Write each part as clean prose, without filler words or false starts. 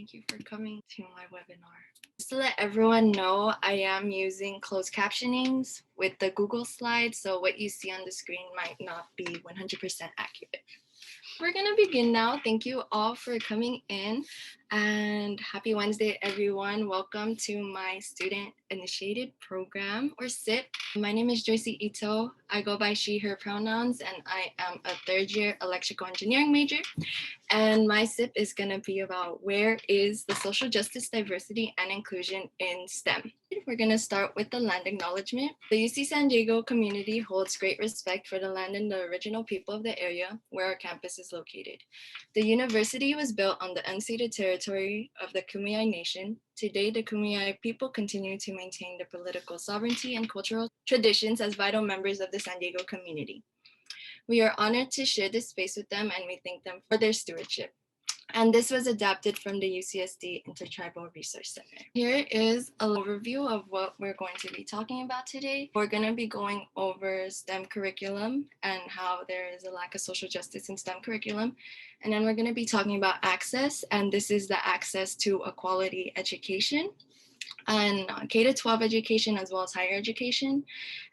Thank you for coming to my webinar. Just to let everyone know, I am using closed captionings with the Google slides, so what you see on the screen might not be 100% accurate. We're gonna begin now. Thank you all for coming in and happy Wednesday, everyone. Welcome to my student initiated program or SIP. My name is Joycey Ito. I go by she, her pronouns, and I am a third year electrical engineering major. And my SIP is gonna be about where is the social justice, diversity, and inclusion in STEM. We're gonna start with the land acknowledgement. The UC San Diego community holds great respect for the land and the original people of the area where our campus is located. The university was built on the unceded territory of the Kumeyaay Nation. Today, the Kumeyaay people continue to maintain their political sovereignty and cultural traditions as vital members of the San Diego community. We are honored to share this space with them, and we thank them for their stewardship. And this was adapted from the UCSD Intertribal Resource Center. Here is an overview of what we're going to be talking about today. We're going to be going over STEM curriculum and how there is a lack of social justice in STEM curriculum. And then we're going to be talking about access, and this is the access to a quality education and K-12 education as well as higher education.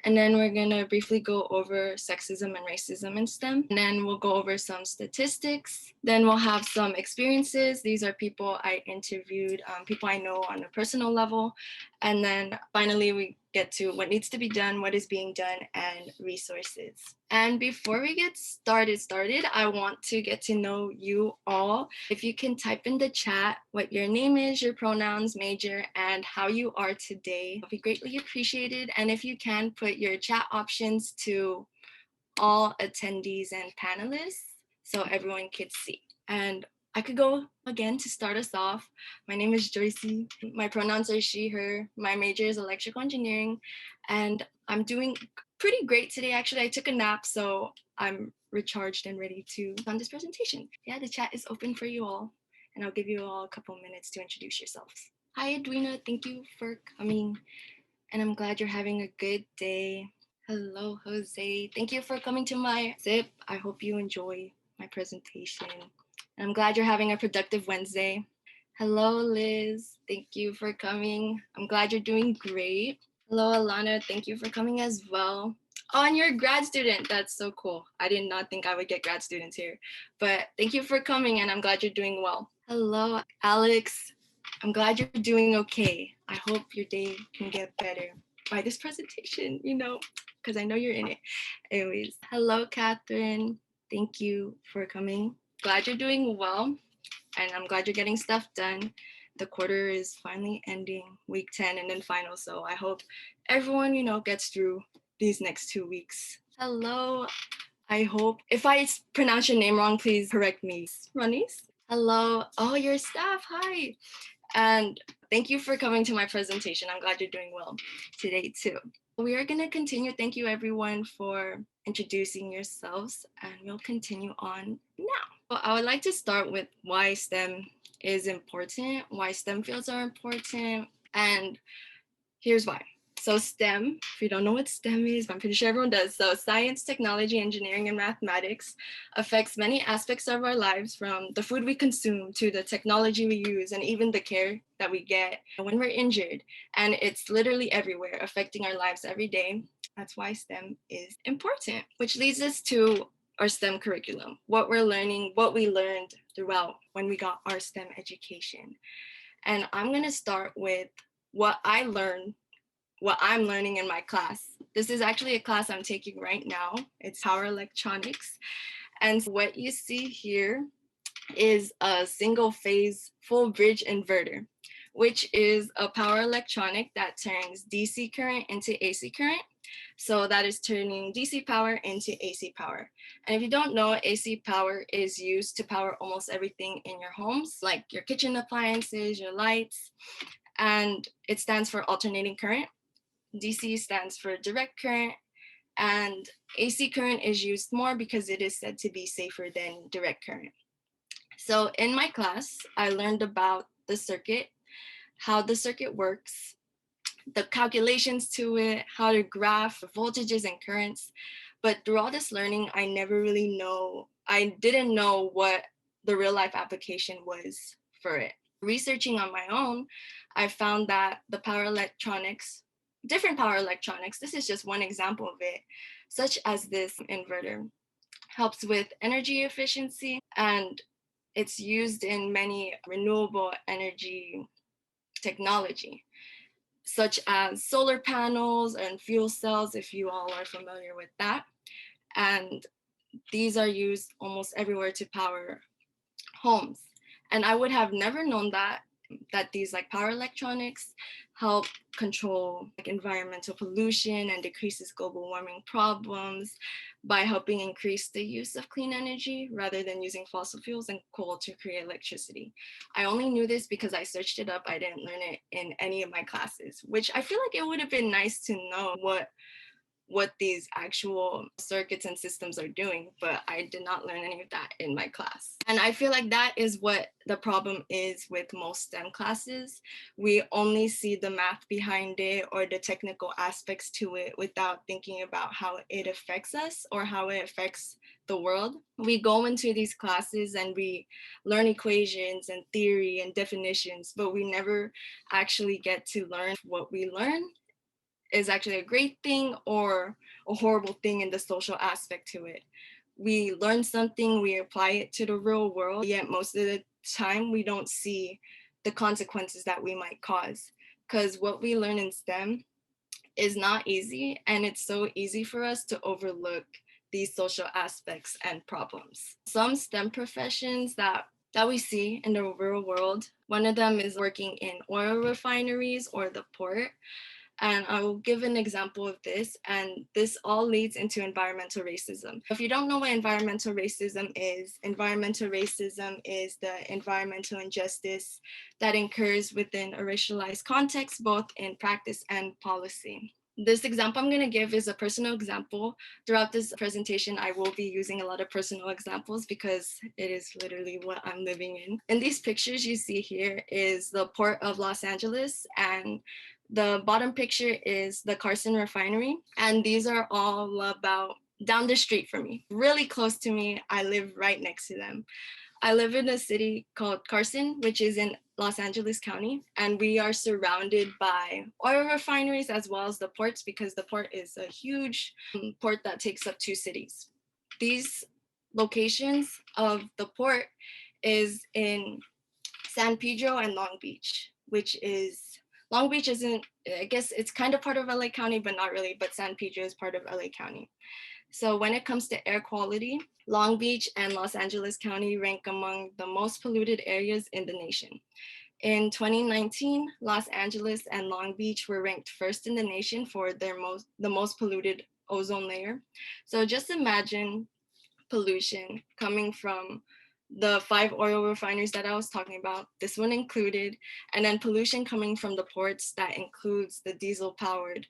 And then we're gonna briefly go over sexism and racism in STEM. And then we'll go over some statistics. Then we'll have some experiences. These are people I interviewed, people I know on a personal level. And then finally, we get to what needs to be done, what is being done, and resources. And before we get started, I want to get to know you all. If you can type in the chat what your name is, your pronouns, major, and how you are today, it'll be greatly appreciated. And if you can, put your chat options to all attendees and panelists so everyone could see. And I could go again to start us off. My name is Joycey. My pronouns are she, her. My major is electrical engineering, and I'm doing pretty great today. Actually, I took a nap, so I'm recharged and ready to on this presentation. Yeah, the chat is open for you all, and I'll give you all a couple minutes to introduce yourselves. Hi, Edwina. Thank you for coming, and I'm glad you're having a good day. Hello, Jose. Thank you for coming to my SIP. I hope you enjoy my presentation. I'm glad you're having a productive Wednesday. Hello, Liz. Thank you for coming. I'm glad you're doing great. Hello, Alana. Thank you for coming as well. Oh, and you're a grad student. That's so cool. I did not think I would get grad students here, but thank you for coming, and I'm glad you're doing well. Hello, Alex. I'm glad you're doing okay. I hope your day can get better by this presentation, because I know you're in it. Anyways, hello, Catherine. Thank you for coming. Glad you're doing well, and I'm glad you're getting stuff done. The quarter is finally ending, week 10 and then final, so I hope everyone, gets through these next 2 weeks. Hello, I hope, if I pronounce your name wrong, please correct me. Ronis? Hello, oh, your staff, hi. And thank you for coming to my presentation. I'm glad you're doing well today too. We are gonna continue. Thank you everyone for introducing yourselves, and we'll continue on now. Well, I would like to start with why STEM is important, why STEM fields are important, and here's why. So STEM, if you don't know what STEM is, I'm pretty sure everyone does. So science, technology, engineering, and mathematics affects many aspects of our lives, from the food we consume to the technology we use, and even the care that we get when we're injured. And it's literally everywhere, affecting our lives every day. That's why STEM is important, which leads us to our STEM curriculum, what we're learning, what we learned throughout when we got our STEM education. And I'm gonna start with what I'm learning in my class. This is actually a class I'm taking right now. It's power electronics. And what you see here is a single phase full bridge inverter, which is a power electronic that turns DC current into AC current. So that is turning DC power into AC power. And if you don't know, AC power is used to power almost everything in your homes, like your kitchen appliances, your lights, and it stands for alternating current. DC stands for direct current, and AC current is used more because it is said to be safer than direct current. So in my class, I learned about the circuit, how the circuit works, the calculations to it, how to graph voltages and currents. But through all this learning, I didn't know what the real life application was for it. Researching on my own, I found that the power electronics, different power electronics, this is just one example of it, such as this inverter, helps with energy efficiency, and it's used in many renewable energy technology, such as solar panels and fuel cells, if you all are familiar with that. And these are used almost everywhere to power homes. And I would have never known that these like power electronics help control like environmental pollution and decreases global warming problems by helping increase the use of clean energy rather than using fossil fuels and coal to create electricity. I only knew this because I searched it up. I didn't learn it in any of my classes, which I feel like it would have been nice to know what these actual circuits and systems are doing, but I did not learn any of that in my class. And I feel like that is what the problem is with most STEM classes. We only see the math behind it or the technical aspects to it without thinking about how it affects us or how it affects the world. We go into these classes and we learn equations and theory and definitions, but we never actually get to learn what we learn is actually a great thing or a horrible thing in the social aspect to it. We learn something, we apply it to the real world, yet most of the time we don't see the consequences that we might cause. Because what we learn in STEM is not easy, and it's so easy for us to overlook these social aspects and problems. Some STEM professions that we see in the real world, one of them is working in oil refineries or the port. And I will give an example of this, and this all leads into environmental racism. If you don't know what environmental racism is the environmental injustice that occurs within a racialized context, both in practice and policy. This example I'm going to give is a personal example. Throughout this presentation, I will be using a lot of personal examples because it is literally what I'm living in. In these pictures you see here is the Port of Los Angeles, and the bottom picture is the Carson refinery. And these are all about down the street from me, really close to me. I live right next to them. I live in a city called Carson, which is in Los Angeles County, and we are surrounded by oil refineries as well as the ports, because the port is a huge port that takes up 2 cities. These locations of the port is in San Pedro and Long Beach, which is, Long Beach isn't, I guess it's kind of part of LA County, but not really, but San Pedro is part of LA County. So when it comes to air quality, Long Beach and Los Angeles County rank among the most polluted areas in the nation. In 2019, Los Angeles and Long Beach were ranked first in the nation for the most polluted ozone layer. So just imagine pollution coming from the 5 oil refineries that I was talking about, this one included, and then pollution coming from the ports that includes the diesel-powered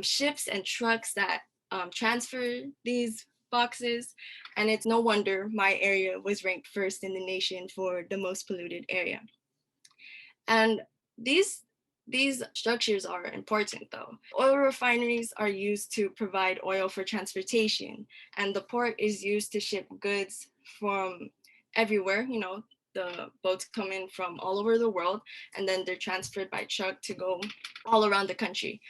ships and trucks that transfer these boxes. And it's no wonder my area was ranked first in the nation for the most polluted area. And these structures are important though. Oil refineries are used to provide oil for transportation, and the port is used to ship goods from everywhere. You know, the boats come in from all over the world, and then they're transferred by truck to go all around the country.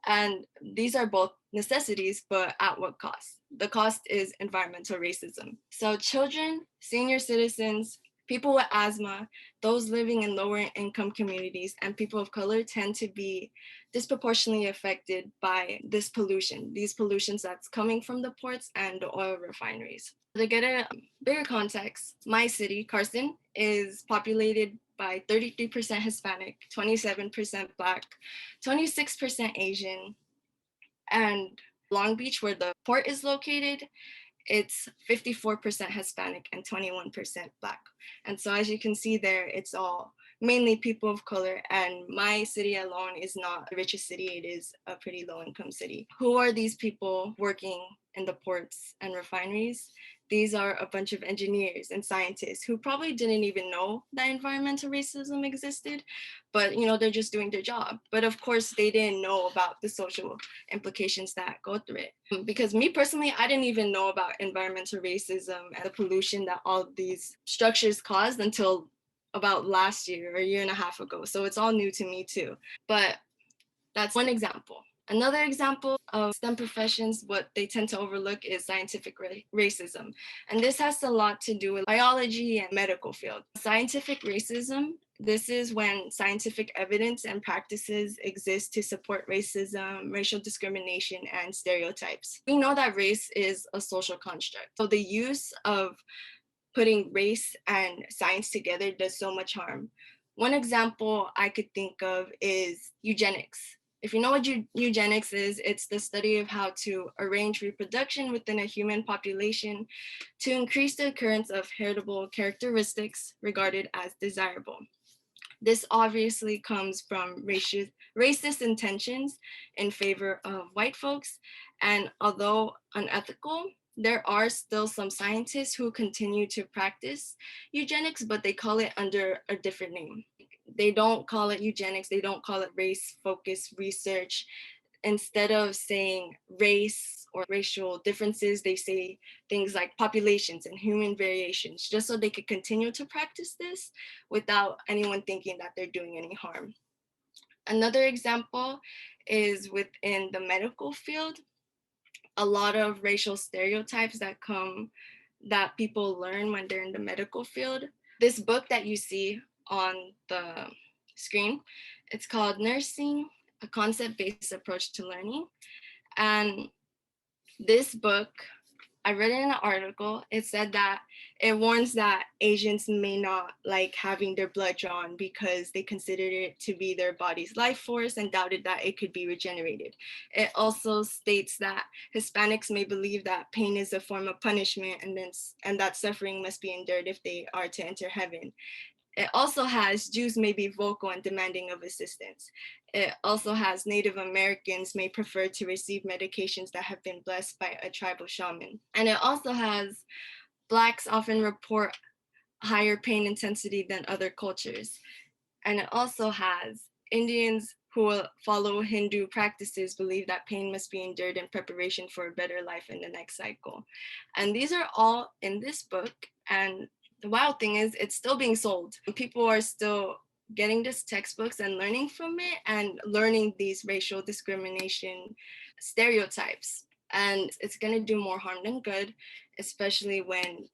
And these are both necessities, but at what cost? The cost is environmental racism. So children, senior citizens, people with asthma, those living in lower income communities, and people of color tend to be disproportionately affected by this pollution, these pollutions that's coming from the ports and the oil refineries. To get a bigger context, my city, Carson, is populated by 33% Hispanic, 27% Black, 26% Asian, and Long Beach, where the port is located, it's 54% Hispanic and 21% Black. And so as you can see there, it's all mainly people of color, and my city alone is not the richest city, it is a pretty low income city. Who are these people working in the ports and refineries? These are a bunch of engineers and scientists who probably didn't even know that environmental racism existed, but you know, they're just doing their job. But of course, they didn't know about the social implications that go through it. Because me personally, I didn't even know about environmental racism and the pollution that all of these structures caused until about last year or a year and a half ago. So it's all new to me too. But that's one example. Another example of STEM professions, what they tend to overlook is scientific racism. And this has a lot to do with biology and medical field. Scientific racism, this is when scientific evidence and practices exist to support racism, racial discrimination, and stereotypes. We know that race is a social construct. So the use of putting race and science together does so much harm. One example I could think of is eugenics. If you know what eugenics is, it's the study of how to arrange reproduction within a human population to increase the occurrence of heritable characteristics regarded as desirable. This obviously comes from racist intentions in favor of white folks, and although unethical, there are still some scientists who continue to practice eugenics, but they call it under a different name. They don't call it eugenics, they don't call it race-focused research. Instead of saying race or racial differences, they say things like populations and human variations, just so they could continue to practice this without anyone thinking that they're doing any harm. Another example is within the medical field. A lot of racial stereotypes that people learn when they're in the medical field. This book that you see on the screen, it's called Nursing, a Concept-Based Approach to Learning. And this book, I read it in an article. It said that it warns that Asians may not like having their blood drawn because they considered it to be their body's life force and doubted that it could be regenerated. It also states that Hispanics may believe that pain is a form of punishment and that suffering must be endured if they are to enter heaven. It also has Jews may be vocal and demanding of assistance. It also has Native Americans may prefer to receive medications that have been blessed by a tribal shaman. And it also has Blacks often report higher pain intensity than other cultures. And it also has Indians who follow Hindu practices believe that pain must be endured in preparation for a better life in the next cycle. And these are all in this book. And the wild thing is it's still being sold. People are still getting these textbooks and learning from it and learning these racial discrimination stereotypes. And it's going to do more harm than good, especially when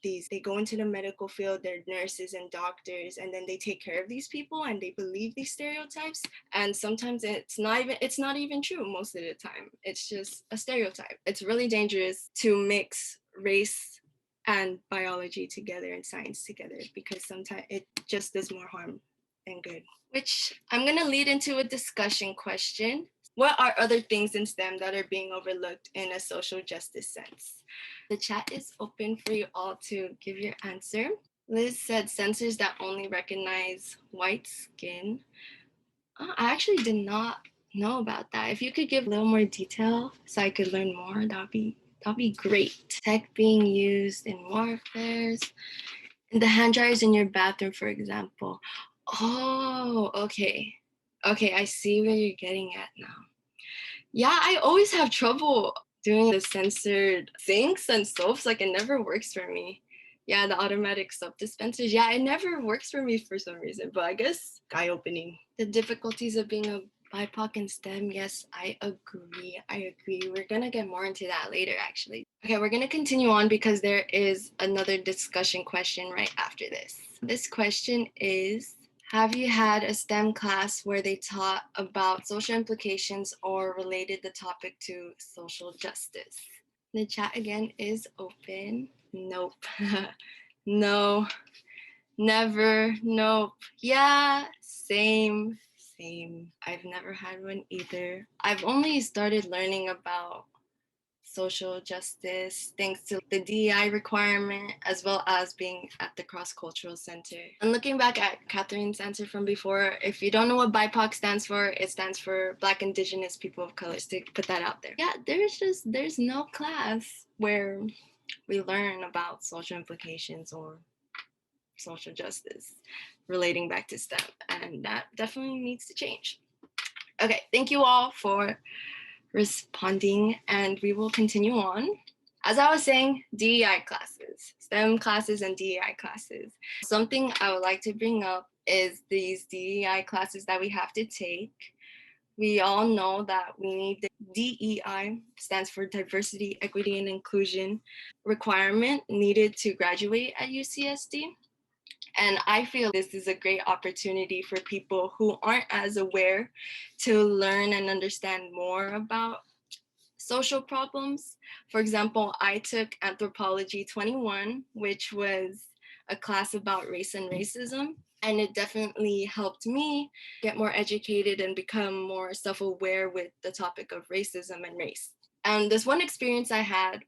they go into the medical field, they're nurses and doctors, and then they take care of these people and they believe these stereotypes. And sometimes it's not even true most of the time. It's just a stereotype. It's really dangerous to mix race and biology together and science together, because sometimes it just does more harm than good. Which I'm gonna lead into a discussion question. What are other things in STEM that are being overlooked in a social justice sense? The chat is open for you all to give your answer. Liz said sensors that only recognize white skin. I actually did not know about that. If you could give a little more detail so I could learn more, that'd be great. Tech being used in warfares. The hand dryers in your bathroom, for example. Oh, okay. Okay, I see where you're getting at now. Yeah, I always have trouble doing the censored sinks and soaps. Like, it never works for me. Yeah, the automatic soap dispensers. Yeah, it never works for me for some reason, but I guess eye-opening. The difficulties of being a BIPOC in STEM. Yes, I agree. We're gonna get more into that later, actually. Okay, we're gonna continue on because there is another discussion question right after this. This question is, have you had a STEM class where they taught about social implications or related the topic to social justice? The chat again is open. Nope. No. Never. Nope. Yeah, same. I've never had one either. I've only started learning about social justice thanks to the DEI requirement, as well as being at the cross-cultural center. And looking back at Catherine's answer from before, if you don't know what BIPOC stands for, it stands for Black, Indigenous, People of Color, to put that out there. Yeah, there's no class where we learn about social implications or social justice relating back to STEM, and that definitely needs to change. Okay, thank you all for responding, and we will continue on. As I was saying, DEI classes, STEM classes and DEI classes. Something I would like to bring up is these DEI classes that we have to take. We all know that we need the DEI, stands for Diversity, Equity, and Inclusion requirement needed to graduate at UCSD. And I feel this is a great opportunity for people who aren't as aware to learn and understand more about social problems. For example, I took Anthropology 21, which was a class about race and racism. And it definitely helped me get more educated and become more self-aware with the topic of racism and race. And this one experience I had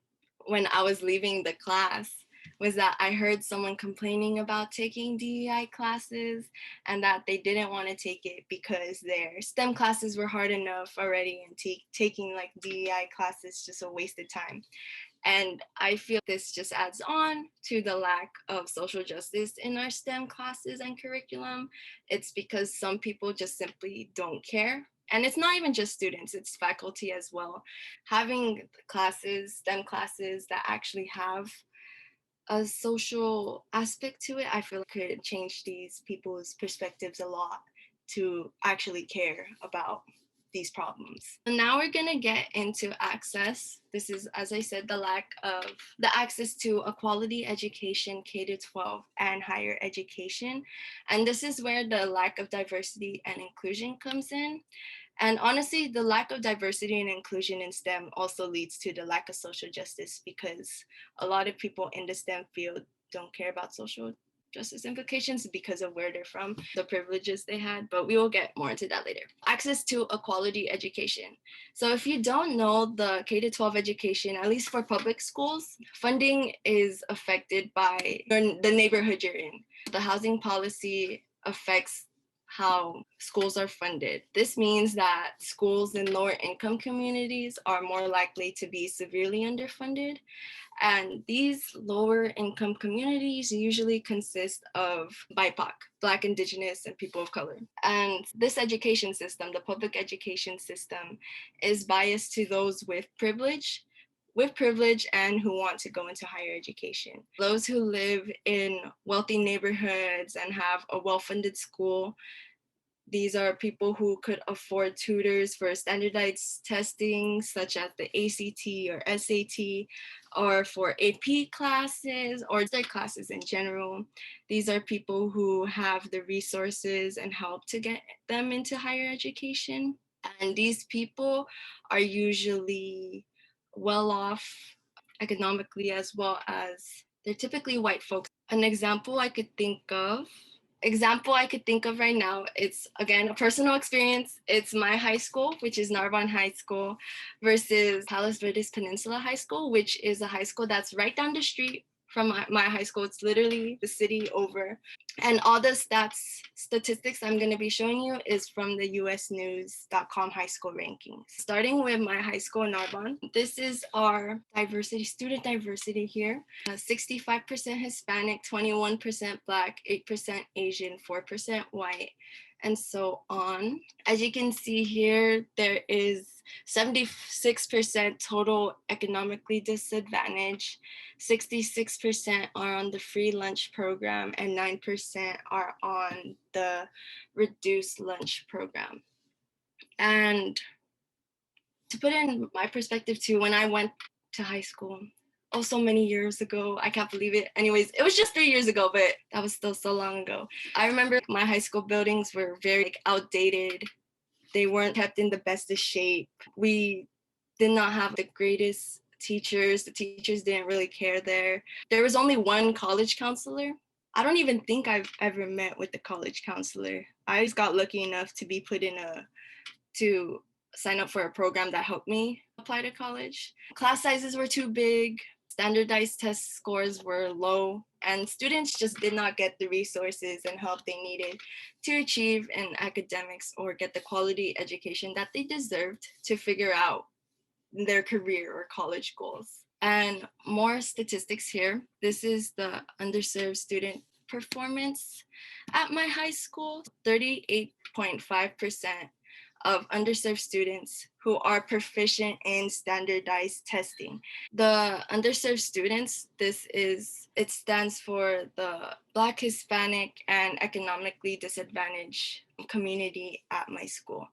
when I was leaving the class was that I heard someone complaining about taking DEI classes and that they didn't want to take it because their STEM classes were hard enough already, and taking like DEI classes just a wasted time. And I feel this just adds on to the lack of social justice in our STEM classes and curriculum. It's because some people just simply don't care. And it's not even just students, it's faculty as well. Having classes, STEM classes that actually have a social aspect to it, I feel could change these people's perspectives a lot to actually care about these problems. And now we're gonna get into access. This is, as I said, the access to a quality education, K-12 and higher education. And this is where the lack of diversity and inclusion comes in. And honestly, the lack of diversity and inclusion in STEM also leads to the lack of social justice, because a lot of people in the STEM field don't care about social justice implications because of where they're from, the privileges they had, but we will get more into that later. Access to a quality education. So if you don't know, the K-12 education, at least for public schools, funding is affected by the neighborhood you're in. The housing policy affects how schools are funded. This means that schools in lower income communities are more likely to be severely underfunded. And these lower income communities usually consist of BIPOC, Black, Indigenous, and people of color. And this education system, the public education system, is biased to those with privilege and who want to go into higher education. Those who live in wealthy neighborhoods and have a well-funded school, these are people who could afford tutors for standardized testing, such as the ACT or SAT, or for AP classes or their classes in general. These are people who have the resources and help to get them into higher education. And these people are usually well off economically, as well as they're typically white folks. An example I could think of right now, it's again a personal experience. It's my high school, which is Narbonne High School, versus Palos Verdes Peninsula High School, which is a high school that's right down the street from my high school. It's literally the city over. And all the statistics I'm going to be showing you is from the usnews.com high school rankings. Starting with my high school in Narbonne, this is our student diversity here. 65% Hispanic, 21% Black, 8% Asian, 4% white, and so on. As you can see here, there is 76% total economically disadvantaged, 66% are on the free lunch program, and 9% are on the reduced lunch program. And to put in my perspective too, when I went to high school, oh, so many years ago, I can't believe it. Anyways, it was just 3 years ago, but that was still so long ago. I remember my high school buildings were very outdated. They weren't kept in the bestest shape. We did not have the greatest teachers. The teachers didn't really care there. There was only one college counselor. I don't even think I've ever met with the college counselor. I just got lucky enough to be to sign up for a program that helped me apply to college. Class sizes were too big. Standardized test scores were low, and students just did not get the resources and help they needed to achieve in academics or get the quality education that they deserved to figure out their career or college goals. And more statistics here. This is the underserved student performance at my high school. 38.5% of underserved students who are proficient in standardized testing. The underserved students, it stands for the Black, Hispanic, and economically disadvantaged community at my school.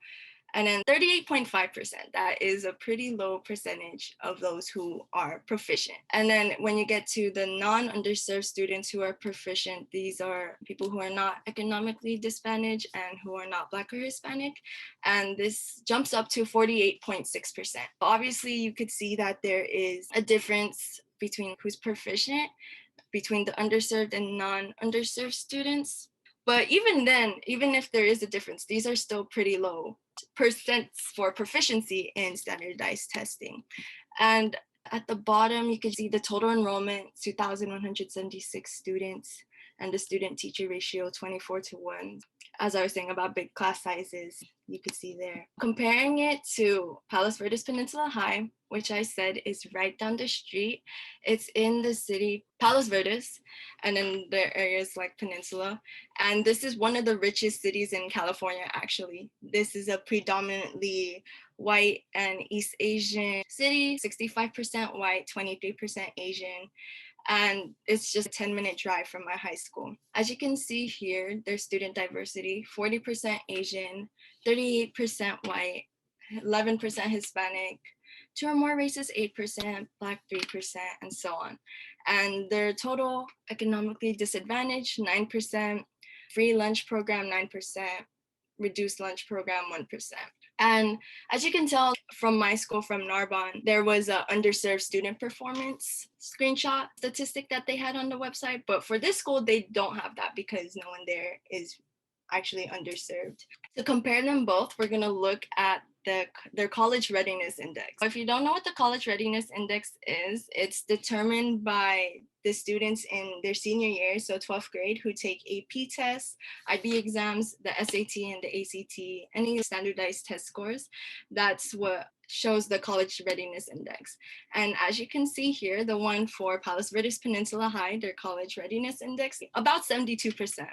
And then 38.5%, that is a pretty low percentage of those who are proficient. And then when you get to the non-underserved students who are proficient, these are people who are not economically disadvantaged and who are not Black or Hispanic. And this jumps up to 48.6%. Obviously, you could see that there is a difference between who's proficient between the underserved and non-underserved students. But even then, even if there is a difference, these are still pretty low percents for proficiency in standardized testing. And at the bottom, you can see the total enrollment, 2,176 students, and the student-teacher ratio, 24:1. As I was saying about big class sizes, you could see there. Comparing it to Palos Verdes Peninsula High, which I said is right down the street. It's in the city, Palos Verdes, and then there are areas like Peninsula. And this is one of the richest cities in California, actually. This is a predominantly white and East Asian city, 65% white, 23% Asian. And it's just a 10-minute drive from my high school. As you can see here, there's student diversity, 40% Asian, 38% white, 11% Hispanic, 2 or more races, 8%, Black 3%, and so on. And their total economically disadvantaged, 9%, free lunch program, 9%, reduced lunch program, 1%. And as you can tell from my school, from Narbonne, there was an underserved student performance screenshot statistic that they had on the website. But for this school, they don't have that because no one there is actually underserved. To compare them both, we're going to look at their college readiness index. If you don't know what the college readiness index is, it's determined by the students in their senior year, so 12th grade, who take AP tests, IB exams, the SAT and the ACT, any standardized test scores. That's what shows the college readiness index. And as you can see here, the one for Palos Verdes Peninsula High, their college readiness index, about 72%.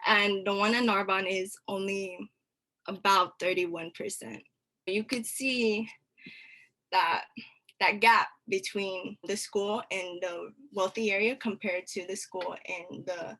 And the one at Narbonne is only about 31%. You could see that gap between the school in the wealthy area compared to the school in the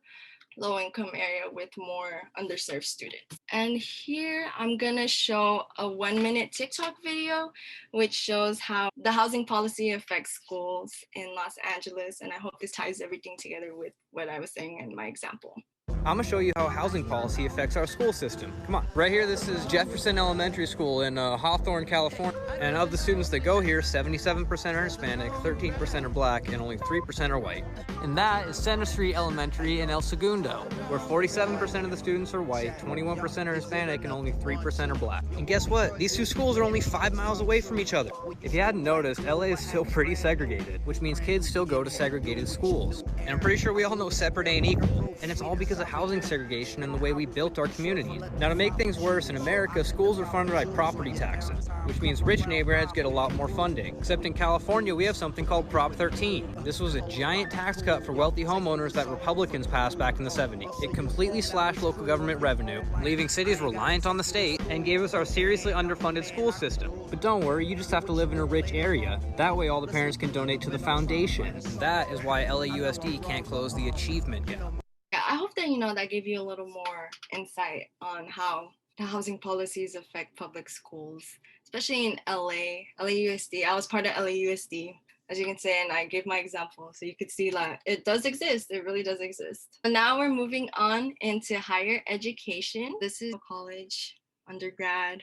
low-income area with more underserved students. And here I'm gonna show a 1-minute TikTok video, which shows how the housing policy affects schools in Los Angeles. And I hope this ties everything together with what I was saying in my example. I'm gonna show you how housing policy affects our school system. Come on. Right here, this is Jefferson Elementary School in Hawthorne, California. And of the students that go here, 77% are Hispanic, 13% are Black, and only 3% are white. And that is Center Street Elementary in El Segundo, where 47% of the students are white, 21% are Hispanic, and only 3% are Black. And guess what? These two schools are only 5 miles away from each other. If you hadn't noticed, LA is still pretty segregated, which means kids still go to segregated schools. And I'm pretty sure we all know separate ain't equal. And it's all because of housing segregation and the way we built our communities. Now, to make things worse, in America, schools are funded by property taxes, which means rich neighborhoods get a lot more funding. Except in California, we have something called Prop 13. This was a giant tax cut for wealthy homeowners that Republicans passed back in the 70s. It completely slashed local government revenue, leaving cities reliant on the state, and gave us our seriously underfunded school system. But don't worry, you just have to live in a rich area. That way all the parents can donate to the foundation. That is why LAUSD can't close the achievement gap. Yeah, I hope that, that gave you a little more insight on how the housing policies affect public schools, especially in LAUSD. I was part of LAUSD, as you can see, and I gave my example. So you could see that it does exist. It really does exist. So now we're moving on into higher education. This is college, undergrad.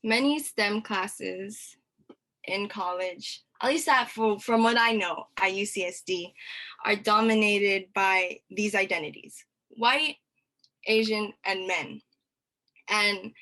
Many STEM classes in college, at least from what I know at UCSD, are dominated by these identities: white, Asian, and men. And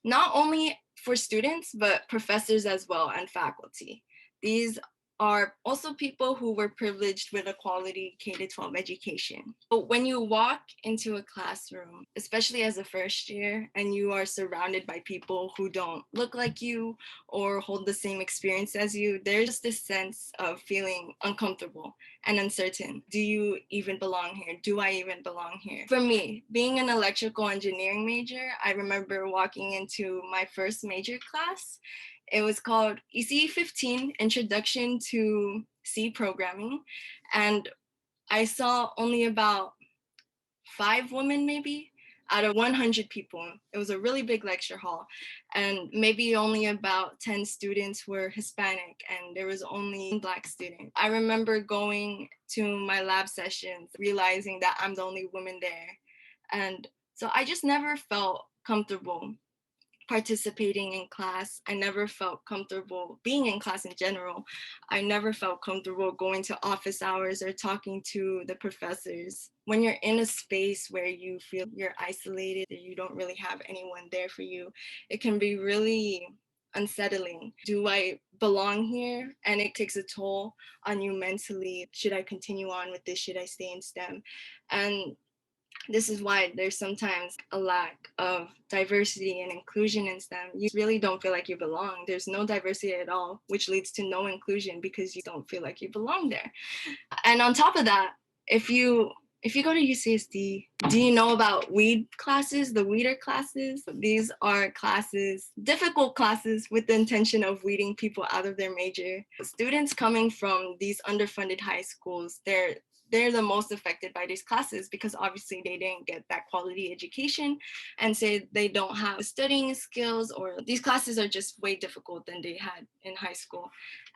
not only for students, but professors as well and faculty. These are also people who were privileged with a quality K-12 education. But when you walk into a classroom, especially as a first year, and you are surrounded by people who don't look like you or hold the same experience as you, there's just this sense of feeling uncomfortable and uncertain. Do you even belong here? Do I even belong here? For me, being an electrical engineering major, I remember walking into my first major class. It was called ECE 15, Introduction to C Programming. And I saw only about 5 women maybe out of 100 people. It was a really big lecture hall, and maybe only about 10 students were Hispanic, and there was only one Black student. I remember going to my lab sessions, realizing that I'm the only woman there. And so I just never felt comfortable participating in class. I never felt comfortable being in class in general. I never felt comfortable going to office hours or talking to the professors. When you're in a space where you feel you're isolated, you don't really have anyone there for you, it can be really unsettling. Do I belong here? And it takes a toll on you mentally. Should I continue on with this? Should I stay in STEM? And this is why there's sometimes a lack of diversity and inclusion in STEM. You really don't feel like you belong. There's no diversity at all, which leads to no inclusion because you don't feel like you belong there. And on top of that, if you go to UCSD, do you know about weed classes, the weeder classes? These are classes, difficult classes with the intention of weeding people out of their major. Students coming from these underfunded high schools, they're the most affected by these classes because obviously they didn't get that quality education, and say they don't have studying skills, or these classes are just way difficult than they had in high school.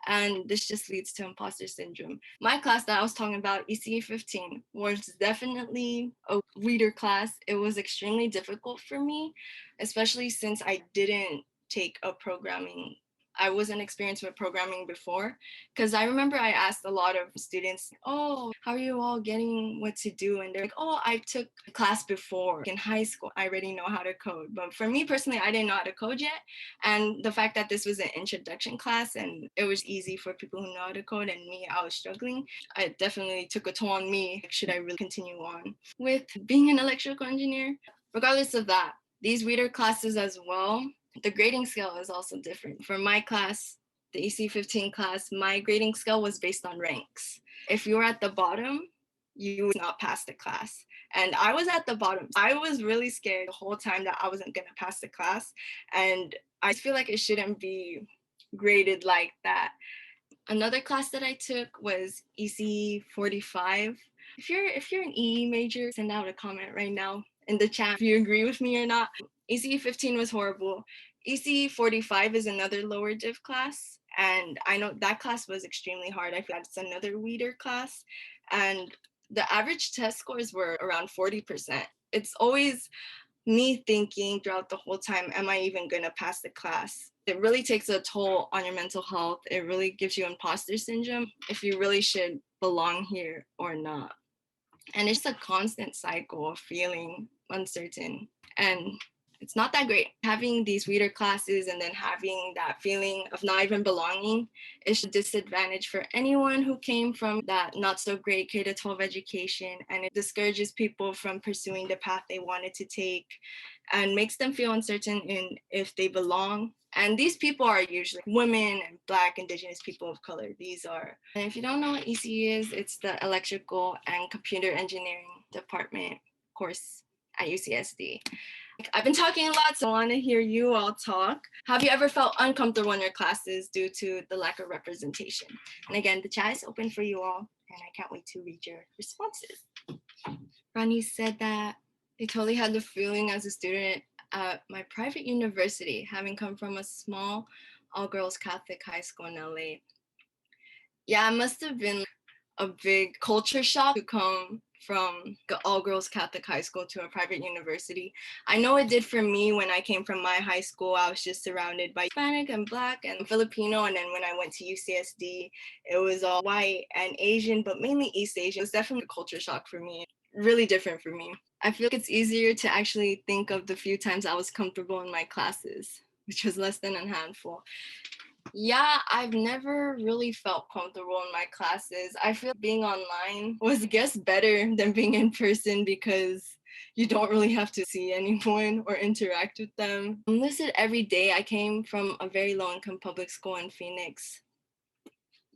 And this just leads to imposter syndrome. My class that I was talking about, ECE 15, was definitely a reader class. It was extremely difficult for me, especially since I didn't take a programming. I wasn't experienced with programming before, because I remember I asked a lot of students, oh, how are you all getting what to do? And they're like, oh, I took a class before in high school. I already know how to code. But for me personally, I didn't know how to code yet. And the fact that this was an introduction class and it was easy for people who know how to code, and me, I was struggling, it definitely took a toll on me. Should I really continue on with being an electrical engineer? Regardless of that, these reader classes as well, the grading scale is also different. For my class, the EC 15 class, my grading scale was based on ranks. If you were at the bottom, you would not pass the class. And I was at the bottom. I was really scared the whole time that I wasn't going to pass the class. And I feel like it shouldn't be graded like that. Another class that I took was EC 45. If you're an EE major, send out a comment right now in the chat if you agree with me or not. EC 15 was horrible. EC 45 is another lower div class, and I know that class was extremely hard. I feel like it's another weeder class, and the average test scores were around 40%. It's always me thinking throughout the whole time, am I even gonna pass the class? It really takes a toll on your mental health. It really gives you imposter syndrome if you really should belong here or not. And it's a constant cycle of feeling uncertain. And it's not that great. Having these reader classes and then having that feeling of not even belonging is a disadvantage for anyone who came from that not so great K-12 education. And it discourages people from pursuing the path they wanted to take and makes them feel uncertain in if they belong. And these people are usually women and Black, Indigenous people of color. And if you don't know what ECE is, it's the Electrical and Computer Engineering Department course at UCSD. I've been talking a lot, so I want to hear you all talk. Have you ever felt uncomfortable in your classes due to the lack of representation? And again, the chat is open for you all, and I can't wait to read your responses. Ronnie said that they totally had the feeling as a student at my private university, having come from a small all-girls Catholic high school in LA. Yeah, it must have been a big culture shock to come from the all-girls Catholic high school to a private university. I know it did for me when I came from my high school. I was just surrounded by Hispanic and Black and Filipino, and then when I went to UCSD, it was all white and Asian, but mainly East Asian. It was definitely a culture shock for me, really different for me. I feel like it's easier to actually think of the few times I was comfortable in my classes, which was less than a handful. Yeah, I've never really felt comfortable in my classes. I feel being online was, I guess, better than being in person because you don't really have to see anyone or interact with them. I'm listed every day. I came from a very low income public school in Phoenix.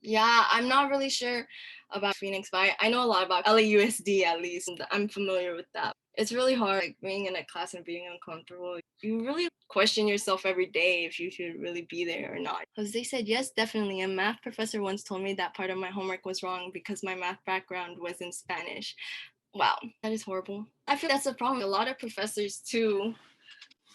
Yeah, I'm not really sure about Phoenix, but I know a lot about LAUSD at least. I'm familiar with that. It's really hard, like being in a class and being uncomfortable. You really question yourself every day if you should really be there or not. Because they said, yes, definitely. A math professor once told me that part of my homework was wrong because my math background was in Spanish. Wow, that is horrible. I feel that's a problem. A lot of professors too,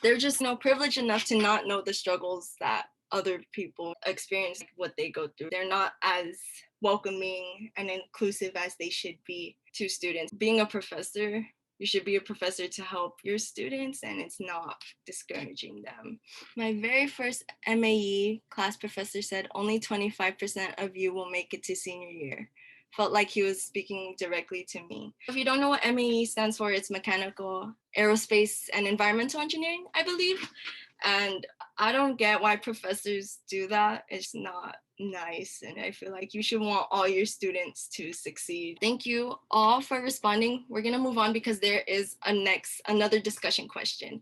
they're just privileged enough to not know the struggles that other people experience, what they go through. They're not as welcoming and inclusive as they should be to students. Being a professor, you should be a professor to help your students, and it's not discouraging them. My very first MAE class professor said only 25% of you will make it to senior year. Felt like he was speaking directly to me. If you don't know what MAE stands for, it's mechanical, aerospace, and environmental engineering, I believe. And I don't get why professors do that. It's not nice. And I feel like you should want all your students to succeed. Thank you all for responding. We're going to move on because there is another discussion question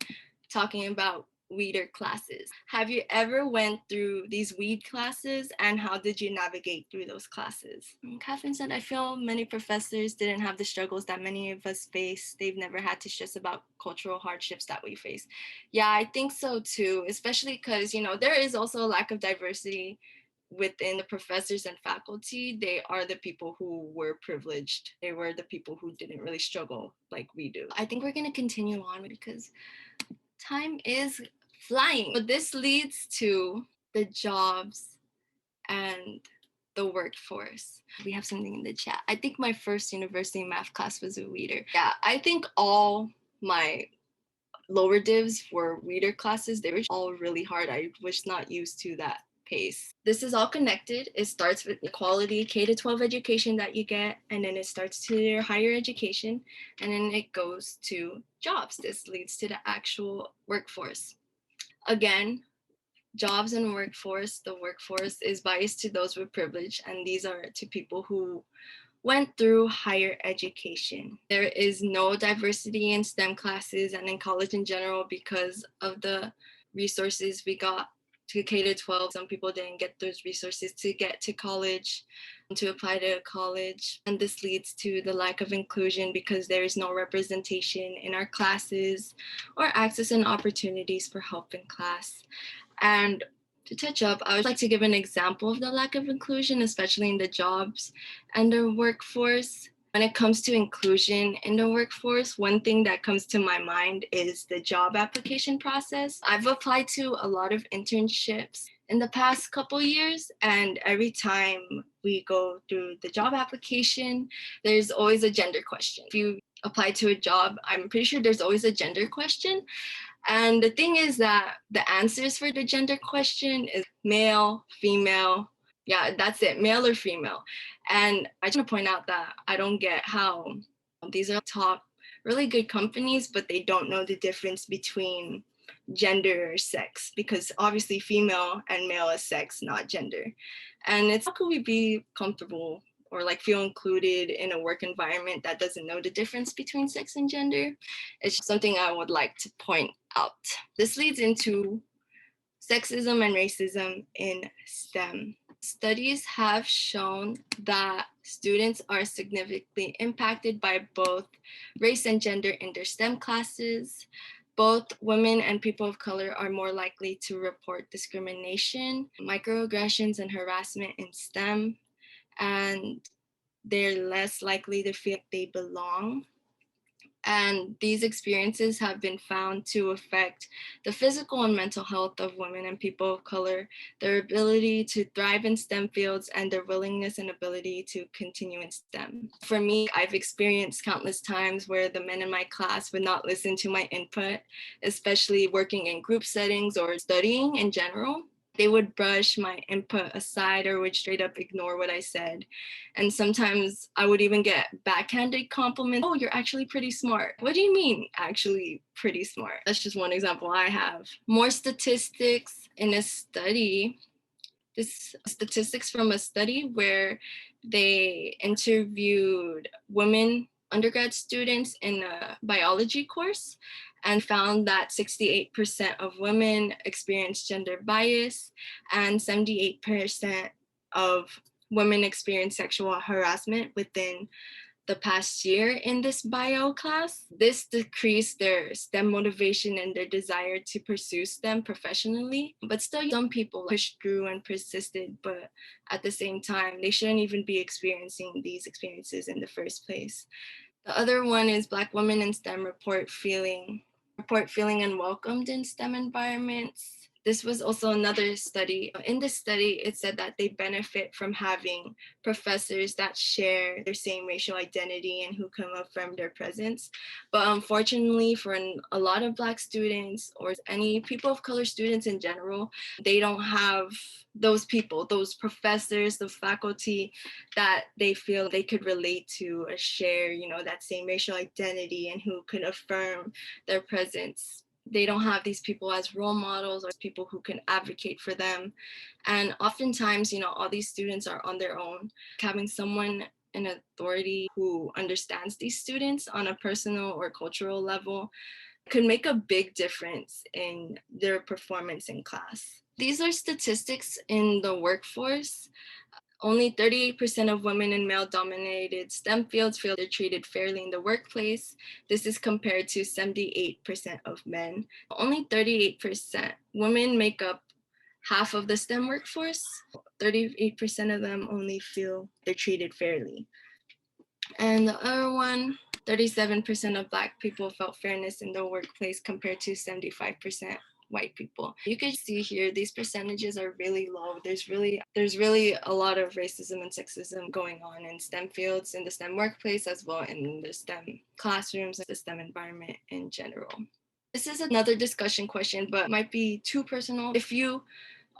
talking about weeder classes. Have you ever went through these weed classes, and how did you navigate through those classes? And Catherine said, I feel many professors didn't have the struggles that many of us face. They've never had to stress about cultural hardships that we face. Yeah, I think so too, especially because, there is also a lack of diversity within the professors and faculty. They are the people who were privileged. They were the people who didn't really struggle like we do. I think we're going to continue on because time is flying. But this leads to the jobs and the workforce. We have something in the chat. I think my first university math class was a weeder. Yeah, I think all my lower divs were weeder classes. They were all really hard. I was not used to that pace. This is all connected. It starts with the quality K-12 education that you get, and then it starts to your higher education, and then it goes to jobs. This leads to the actual workforce. Again, jobs and workforce, the workforce is biased to those with privilege, and these are to people who went through higher education. There is no diversity in STEM classes and in college in general because of the resources we got to K-12. Some people didn't get those resources to get to college, to apply to college. And this leads to the lack of inclusion because there is no representation in our classes or access and opportunities for help in class. And to touch up, I would like to give an example of the lack of inclusion, especially in the jobs and the workforce. When it comes to inclusion in the workforce, one thing that comes to my mind is the job application process. I've applied to a lot of internships in the past couple years, and every time we go through the job application, there's always a gender question. If you apply to a job, I'm pretty sure there's always a gender question. And the thing is that the answers for the gender question is male, female. Yeah, that's it, male or female. And I just want to point out that I don't get how these are top really good companies, but they don't know the difference between gender or sex, because obviously female and male is sex, not gender. And it's how could we be comfortable or like feel included in a work environment that doesn't know the difference between sex and gender? It's something I would like to point out. This leads into sexism and racism in STEM. Studies have shown that students are significantly impacted by both race and gender in their STEM classes. Both women and people of color are more likely to report discrimination, microaggressions, and harassment in STEM, and they're less likely to feel like they belong. And these experiences have been found to affect the physical and mental health of women and people of color, their ability to thrive in STEM fields, and their willingness and ability to continue in STEM. For me, I've experienced countless times where the men in my class would not listen to my input, especially working in group settings or studying in general. They would brush my input aside or would straight up ignore what I said. And sometimes I would even get backhanded compliments. Oh, you're actually pretty smart. What do you mean, actually pretty smart? That's just one example I have. More statistics in a study This statistics from a study where they interviewed women undergrad students in a biology course and found that 68% of women experience gender bias and 78% of women experience sexual harassment within the past year in this bio class. This decreased their STEM motivation and their desire to pursue STEM professionally. But still, some people pushed through and persisted, but at the same time, they shouldn't even be experiencing these experiences in the first place. The other one is Black women in STEM report feeling unwelcomed in STEM environments. This was also another study. In this study, it said that they benefit from having professors that share their same racial identity and who can affirm their presence. But unfortunately, for a lot of Black students or any people of color students in general, they don't have those people, those professors, the faculty that they feel they could relate to or share, that same racial identity and who could affirm their presence. They don't have these people as role models or people who can advocate for them. And oftentimes, all these students are on their own. Having someone in authority who understands these students on a personal or cultural level could make a big difference in their performance in class. These are statistics in the workforce. Only 38% of women in male-dominated STEM fields feel they're treated fairly in the workplace. This is compared to 78% of men. Only 38% women make up half of the STEM workforce. 38% of them only feel they're treated fairly. And the other one, 37% of Black people felt fairness in the workplace compared to 75% white people. You can see here, these percentages are really low. There's really a lot of racism and sexism going on in STEM fields, in the STEM workplace, as well in the STEM classrooms, the STEM environment in general. This is another discussion question, but it might be too personal. If you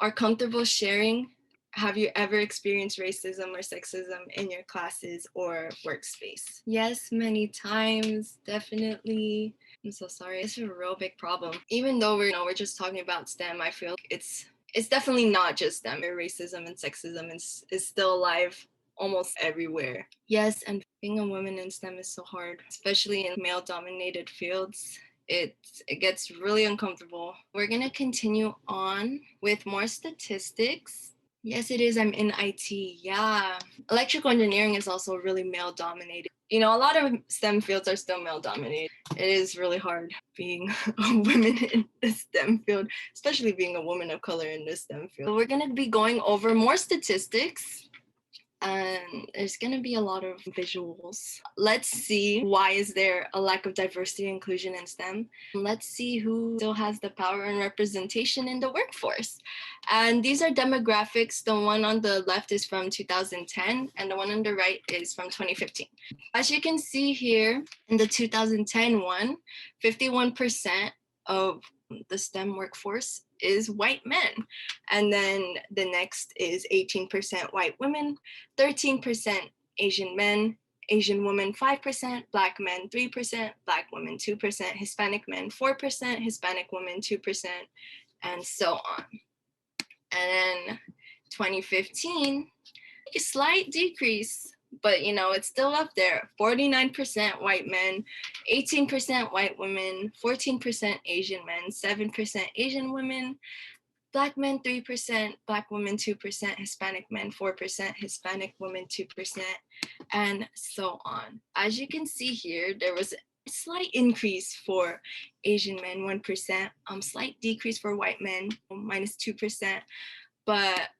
are comfortable sharing, have you ever experienced racism or sexism in your classes or workspace? Yes, many times, definitely. I'm so sorry. It's a real big problem. Even though we're just talking about STEM, I feel it's definitely not just STEM. Racism and sexism is still alive almost everywhere. Yes, and being a woman in STEM is so hard, especially in male-dominated fields. It gets really uncomfortable. We're gonna continue on with more statistics. Yes, it is. I'm in IT. Yeah. Electrical engineering is also really male dominated. A lot of STEM fields are still male dominated. It is really hard being a woman in the STEM field, especially being a woman of color in the STEM field. We're going to be going over more statistics. And there's going to be a lot of visuals. Let's see, why is there a lack of diversity and inclusion in STEM? Let's see who still has the power and representation in the workforce. And these are demographics. The one on the left is from 2010 and the one on the right is from 2015. As you can see here, in the 2010 one, 51% of the STEM workforce is white men. And then the next is 18% white women, 13% Asian men, Asian women 5%, Black men 3%, Black women 2%, Hispanic men 4%, Hispanic women 2%, and so on. And then 2015, a slight decrease, but it's still up there. 49% white men, 18% white women, 14% Asian men, 7% Asian women, Black men 3%, Black women 2%, Hispanic men 4%, Hispanic women 2%, and so on. As you can see here, there was a slight increase for Asian men, 1%, slight decrease for white men, -2%, but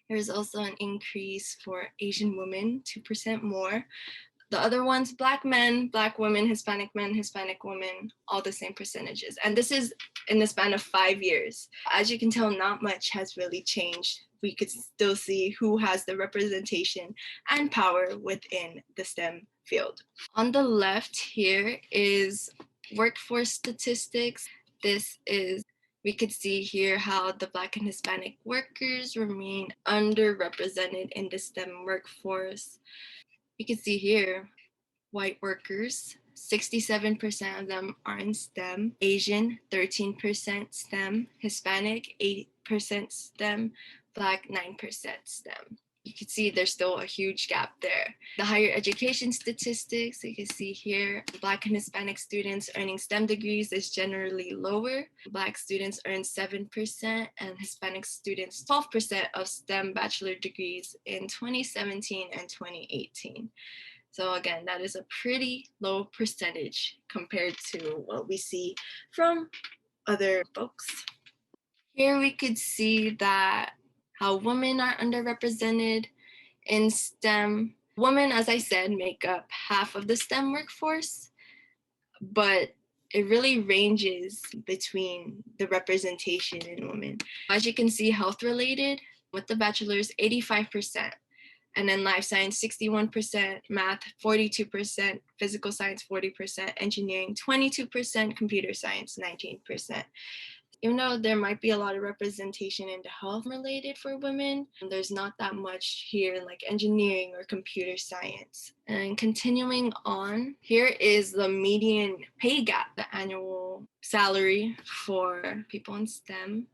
there's also an increase for Asian women, 2% more. The other ones, Black men, Black women, Hispanic men, Hispanic women, all the same percentages. And this is in the span of 5 years. As you can tell, not much has really changed. We could still see who has the representation and power within the STEM field. On the left here is workforce statistics. We could see here how the Black and Hispanic workers remain underrepresented in the STEM workforce. You can see here, white workers, 67% of them are in STEM, Asian, 13% STEM, Hispanic, 8% STEM, Black 9% STEM. You can see there's still a huge gap there. The higher education statistics, you can see here, Black and Hispanic students earning STEM degrees is generally lower. Black students earn 7% and Hispanic students 12% of STEM bachelor degrees in 2017 and 2018. So again, that is a pretty low percentage compared to what we see from other books. Here we could see that how women are underrepresented in STEM. Women, as I said, make up half of the STEM workforce, but it really ranges between the representation in women. As you can see, health related, with the bachelor's 85%, and then life science 61%, math 42%, physical science 40%, engineering 22%, computer science 19%. Even though there might be a lot of representation in the health related for women, there's not that much here in like engineering or computer science. And continuing on, here is the median pay gap, the annual salary for people in STEM.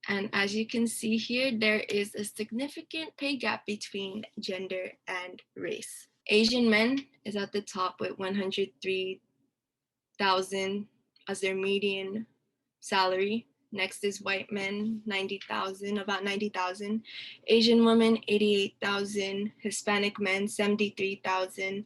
And as you can see here, there is a significant pay gap between gender and race. Asian men is at the top with 103,000 as their median salary. Next is white men, 90,000, about 90,000. Asian women, 88,000. Hispanic men, 73,000.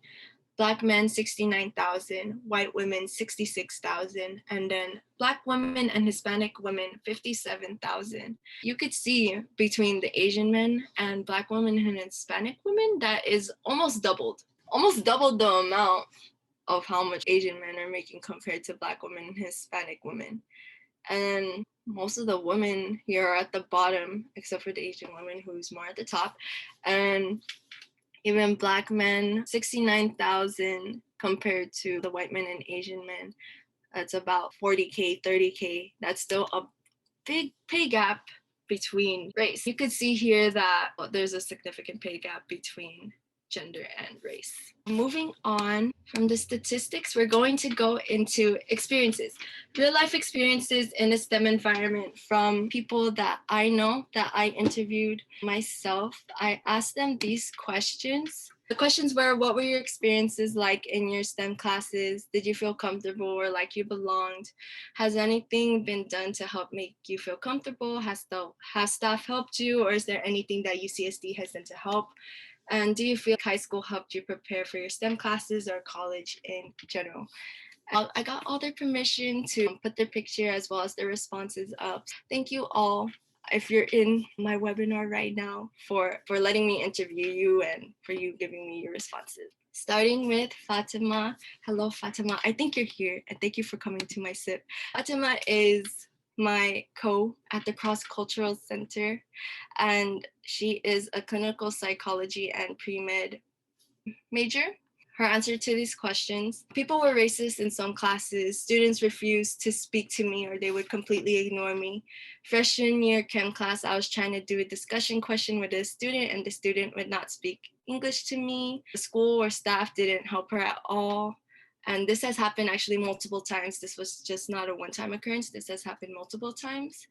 Black men, 69,000. White women, 66,000. And then Black women and Hispanic women, 57,000. You could see between the Asian men and Black women and Hispanic women, that is almost doubled the amount of how much Asian men are making compared to Black women and Hispanic women. And most of the women here are at the bottom, except for the Asian women who's more at the top. And even Black men, 69,000 compared to the white men and Asian men. That's about 40K, 30K. That's still a big pay gap between race. You could see here that there's a significant pay gap between gender and race. Moving on from the statistics, we're going to go into experiences, real life experiences in a STEM environment from people that I know, that I interviewed myself. I asked them these questions. The questions were, what were your experiences like in your STEM classes? Did you feel comfortable or like you belonged? Has anything been done to help make you feel comfortable? Has staff helped you, or is there anything that UCSD has done to help? And do you feel like high school helped you prepare for your STEM classes or college in general? I got all their permission to put their picture as well as their responses up. Thank you all, if you're in my webinar right now, for letting me interview you and for you giving me your responses. Starting with Fatima. Hello, Fatima. I think you're here, and thank you for coming to my SIP. Fatima is my at the Cross Cultural Center, and she is a clinical psychology and pre-med major. Her answer to these questions: people were racist in some classes. Students refused to speak to me or they would completely ignore me. Freshman year chem class, I was trying to do a discussion question with a student and the student would not speak English to me. The school or staff didn't help her at all. And this has happened actually multiple times. This was just not a one-time occurrence. This has happened multiple times.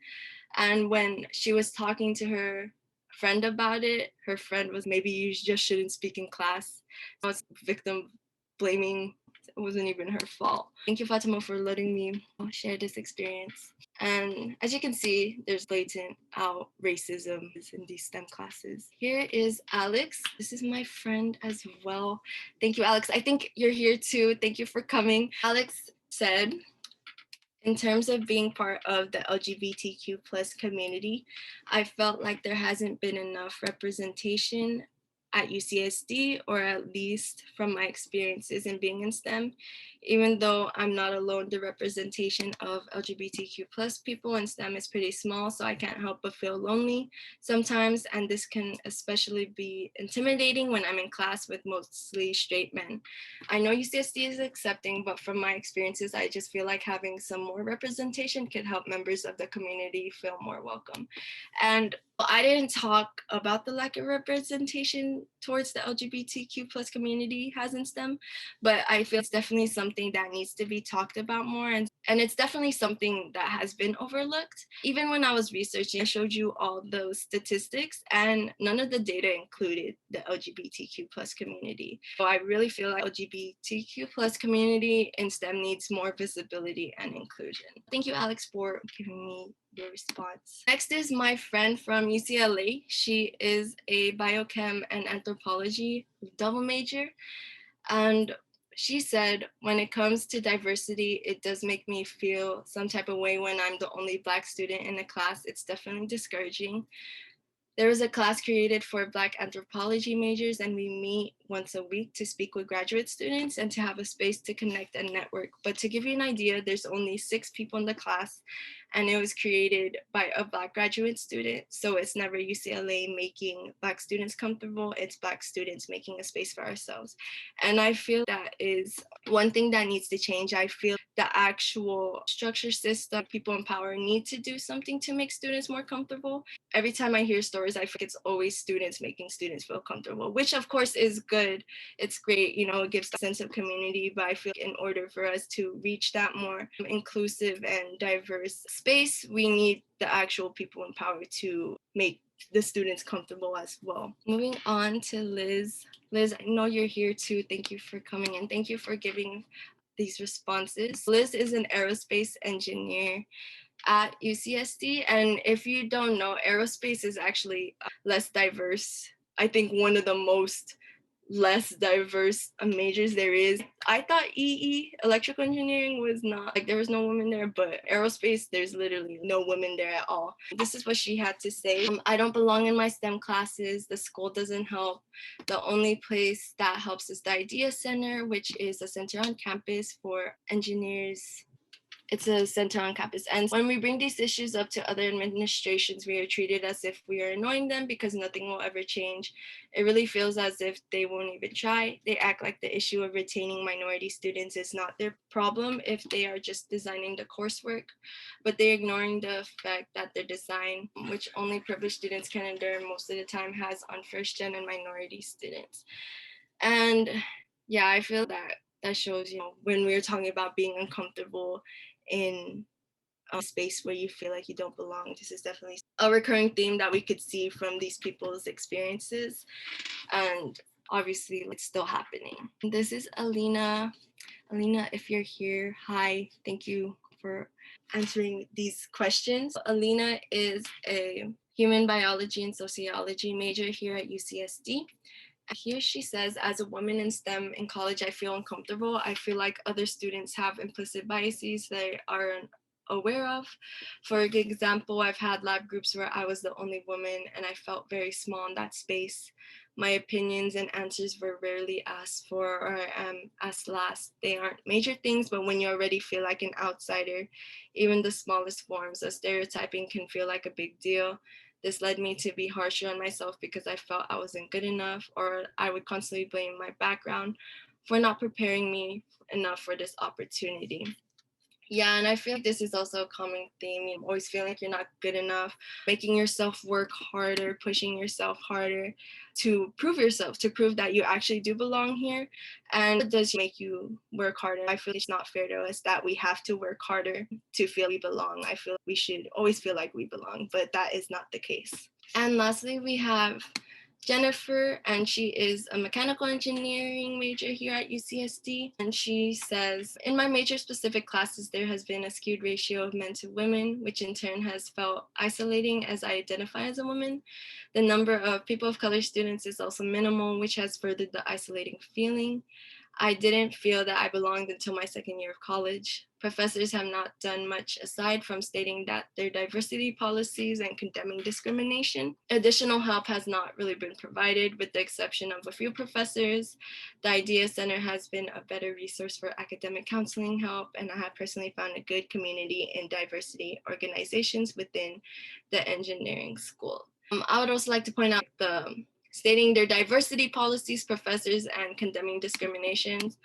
And when she was talking to her friend about it, her friend was, maybe you just shouldn't speak in class. I was victim blaming. It wasn't even her fault. Thank you, Fatima, for letting me share this experience. And as you can see, there's blatant out racism in these STEM classes. Here is Alex. This is my friend as well. Thank you, Alex. I think you're here too. Thank you for coming. Alex said, in terms of being part of the LGBTQ plus community, I felt like there hasn't been enough representation at UCSD, or at least from my experiences in being in STEM. Even though I'm not alone, the representation of LGBTQ plus people in STEM is pretty small, so I can't help but feel lonely sometimes, and this can especially be intimidating when I'm in class with mostly straight men. I know UCSD is accepting, but from my experiences, I just feel like having some more representation could help members of the community feel more welcome. And I didn't talk about the lack of representation towards the LGBTQ plus community has in STEM, but I feel it's definitely something that needs to be talked about more. And And it's definitely something that has been overlooked. Even when I was researching, I showed you all those statistics and none of the data included the LGBTQ plus community. So I really feel like LGBTQ plus community in STEM needs more visibility and inclusion. Thank you, Alex, for giving me your response. Next is my friend from UCLA. She is a biochem and anthropology double major. And she said, when it comes to diversity, it does make me feel some type of way when I'm the only Black student in the class. It's definitely discouraging. There is a class created for Black anthropology majors, and we meet once a week to speak with graduate students and to have a space to connect and network. But to give you an idea, there's only 6 people in the class, and it was created by a Black graduate student. So it's never UCLA making Black students comfortable, it's Black students making a space for ourselves. And I feel that is one thing that needs to change. I feel the actual structure system, people in power need to do something to make students more comfortable. Every time I hear stories, I feel like it's always students making students feel comfortable, which of course is good. It's great, it gives a sense of community, but I feel like in order for us to reach that more inclusive and diverse space, we need the actual people in power to make the students comfortable as well. Moving on to Liz. Liz, I know you're here too. Thank you for coming in. Thank you for giving these responses. Liz is an aerospace engineer at UCSD. And if you don't know, aerospace is actually less diverse. I think one of the most less diverse majors there is. I thought electrical engineering, was not like there was no women there, but aerospace, there's literally no women there at all. This is what she had to say. I don't belong in my STEM classes. The school doesn't help. The only place that helps is the Idea Center, which is a center on campus for engineers. It's a center on campus. And when we bring these issues up to other administrations, we are treated as if we are annoying them because nothing will ever change. It really feels as if they won't even try. They act like the issue of retaining minority students is not their problem if they are just designing the coursework, but they're ignoring the fact that their design, which only privileged students can endure most of the time, has on first gen and minority students. And yeah, I feel that shows, when we're talking about being uncomfortable in a space where you feel like you don't belong, this is definitely a recurring theme that we could see from these people's experiences. And obviously, it's still happening. This is Alina. Alina, if you're here, hi. Thank you for answering these questions. Alina is a human biology and sociology major here at UCSD. Here she says, as a woman in STEM in college, I feel uncomfortable. I feel like other students have implicit biases they aren't aware of. For example, I've had lab groups where I was the only woman and I felt very small in that space. My opinions and answers were rarely asked for or asked last. They aren't major things, but when you already feel like an outsider, even the smallest forms of stereotyping can feel like a big deal. This led me to be harsher on myself because I felt I wasn't good enough, or I would constantly blame my background for not preparing me enough for this opportunity. Yeah, and I feel like this is also a common theme. You always feel like you're not good enough, making yourself work harder, pushing yourself harder to prove yourself, to prove that you actually do belong here. And it does make you work harder. I feel it's not fair to us that we have to work harder to feel we belong. I feel we should always feel like we belong, but that is not the case. And lastly, we have Jennifer, and she is a mechanical engineering major here at UCSD. And she says, in my major specific classes, there has been a skewed ratio of men to women, which in turn has felt isolating as I identify as a woman. The number of people of color students is also minimal, which has furthered the isolating feeling. I didn't feel that I belonged until my second year of college. Professors have not done much aside from stating that their diversity policies and condemning discrimination. Additional help has not really been provided, with the exception of a few professors. The Idea Center has been a better resource for academic counseling help, and I have personally found a good community in diversity organizations within the engineering school. I would also like to point out stating their diversity policies, professors, and condemning discriminations.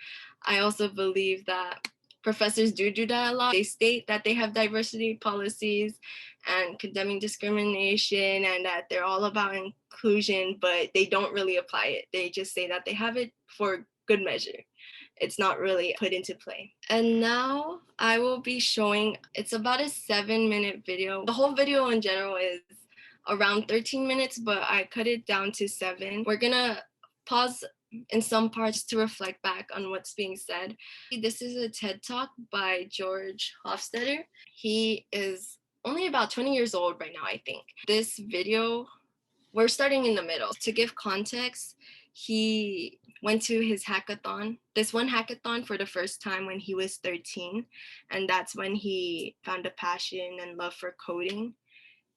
I also believe that professors do that a lot. They state that they have diversity policies and condemning discrimination and that they're all about inclusion, but they don't really apply it. They just say that they have it for good measure. it's not really put into play. And now I will be showing, it's about a 7-minute video. The whole video in general is around 13 minutes, but I cut it down to 7. We're gonna pause in some parts to reflect back on what's being said. This is a TED Talk by George Hofstetter. He is only about 20 years old right now, I think. This video, we're starting in the middle. To give context, he went to his hackathon, this one hackathon for the first time when he was 13. And that's when he found a passion and love for coding.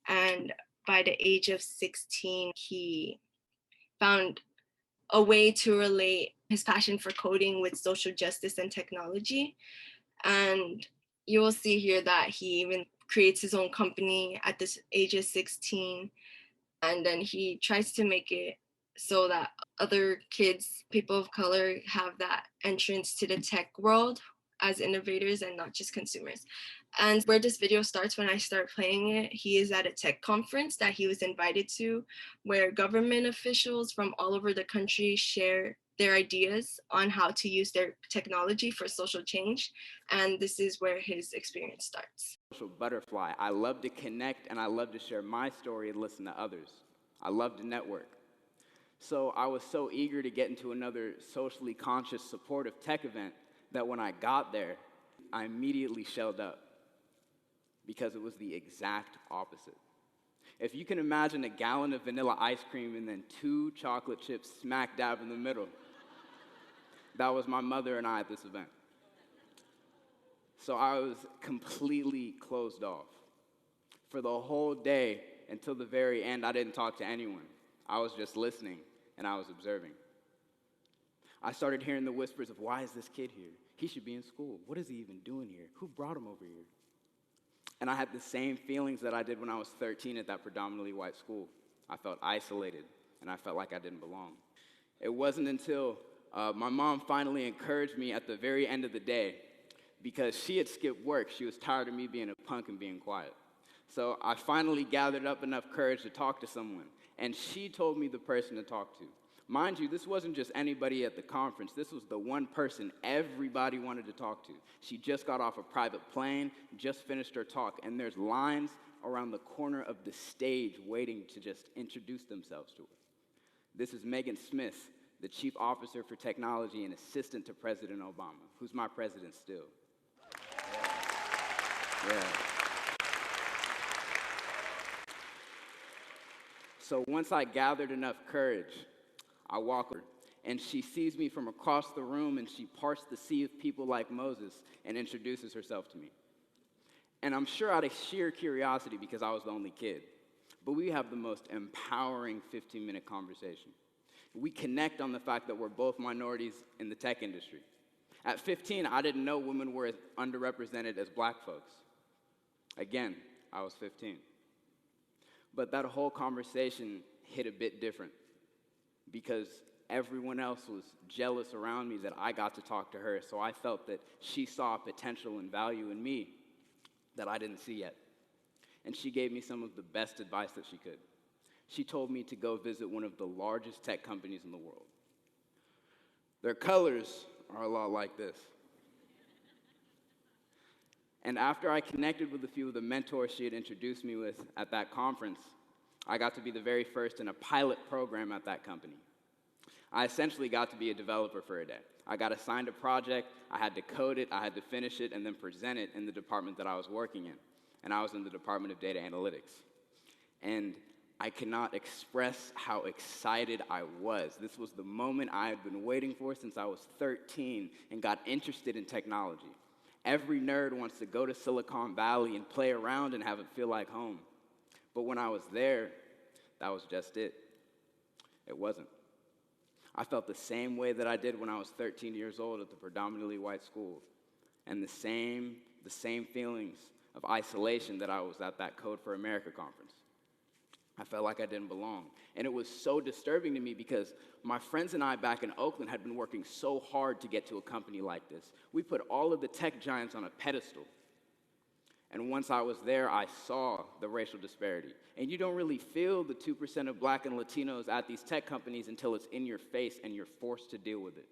And by the age of 16, he found a way to relate his passion for coding with social justice and technology. And you will see here that he even creates his own company at this age of 16. And then he tries to make it so that other kids, people of color, have that entrance to the tech world as innovators and not just consumers. And where this video starts, when I start playing it, he is at a tech conference that he was invited to, where government officials from all over the country share their ideas on how to use their technology for social change. And this is where his experience starts. Social butterfly. I love to connect and I love to share my story and listen to others. I love to network. So I was so eager to get into another socially conscious, supportive tech event that when I got there, I immediately shelled up because it was the exact opposite. If you can imagine a gallon of vanilla ice cream and then 2 chocolate chips smack dab in the middle, that was my mother and I at this event. So I was completely closed off. For the whole day, until the very end, I didn't talk to anyone. I was just listening, and I was observing. I started hearing the whispers of, why is this kid here? He should be in school. What is he even doing here? Who brought him over here? And I had the same feelings that I did when I was 13 at that predominantly white school. I felt isolated, and I felt like I didn't belong. It wasn't until my mom finally encouraged me at the very end of the day, because she had skipped work. She was tired of me being a punk and being quiet. So I finally gathered up enough courage to talk to someone, and she told me the person to talk to. Mind you, this wasn't just anybody at the conference. This was the one person everybody wanted to talk to. She just got off a private plane, just finished her talk, and there's lines around the corner of the stage waiting to just introduce themselves to her. This is Megan Smith, the Chief Officer for Technology and Assistant to President Obama, who's my president still. Yeah. So once I gathered enough courage, I walk her, and she sees me from across the room, and she parts the sea of people like Moses and introduces herself to me. And I'm sure out of sheer curiosity, because I was the only kid, but we have the most empowering 15-minute conversation. We connect on the fact that we're both minorities in the tech industry. At 15, I didn't know women were as underrepresented as black folks. Again, I was 15. But that whole conversation hit a bit different because everyone else was jealous around me that I got to talk to her, so I felt that she saw potential and value in me that I didn't see yet. And she gave me some of the best advice that she could. She told me to go visit one of the largest tech companies in the world. Their colors are a lot like this. And after I connected with a few of the mentors she had introduced me with at that conference, I got to be the very first in a pilot program at that company. I essentially got to be a developer for a day. I got assigned a project, I had to code it, I had to finish it, and then present it in the department that I was working in. And I was in the Department of Data Analytics. And I cannot express how excited I was. This was the moment I had been waiting for since I was 13 and got interested in technology. Every nerd wants to go to Silicon Valley and play around and have it feel like home. But when I was there, that was just it. It wasn't. I felt the same way that I did when I was 13 years old at the predominantly white school. And the same feelings of isolation that I was at that Code for America conference. I felt like I didn't belong. And it was so disturbing to me because my friends and I back in Oakland had been working so hard to get to a company like this. We put all of the tech giants on a pedestal. And once I was there, I saw the racial disparity. And you don't really feel the 2% of black and Latinos at these tech companies until it's in your face and you're forced to deal with it.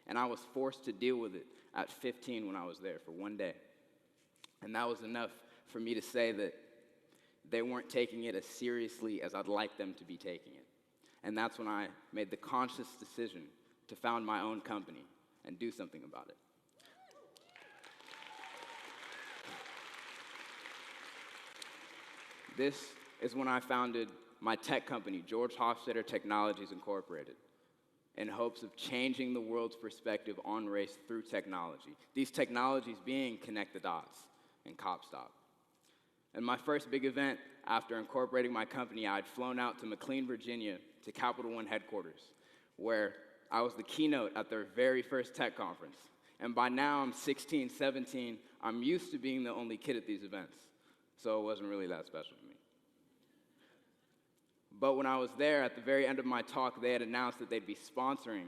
And I was forced to deal with it at 15 when I was there for one day. And that was enough for me to say that they weren't taking it as seriously as I'd like them to be taking it. And that's when I made the conscious decision to found my own company and do something about it. This is when I founded my tech company, George Hofstetter Technologies Incorporated, in hopes of changing the world's perspective on race through technology. These technologies being Connect the Dots and CopStop. And my first big event after incorporating my company, I'd flown out to McLean, Virginia, to Capital One headquarters, where I was the keynote at their very first tech conference. And by now, I'm 16, 17. I'm used to being the only kid at these events, so it wasn't really that special to me. But when I was there, at the very end of my talk, they had announced that they'd be sponsoring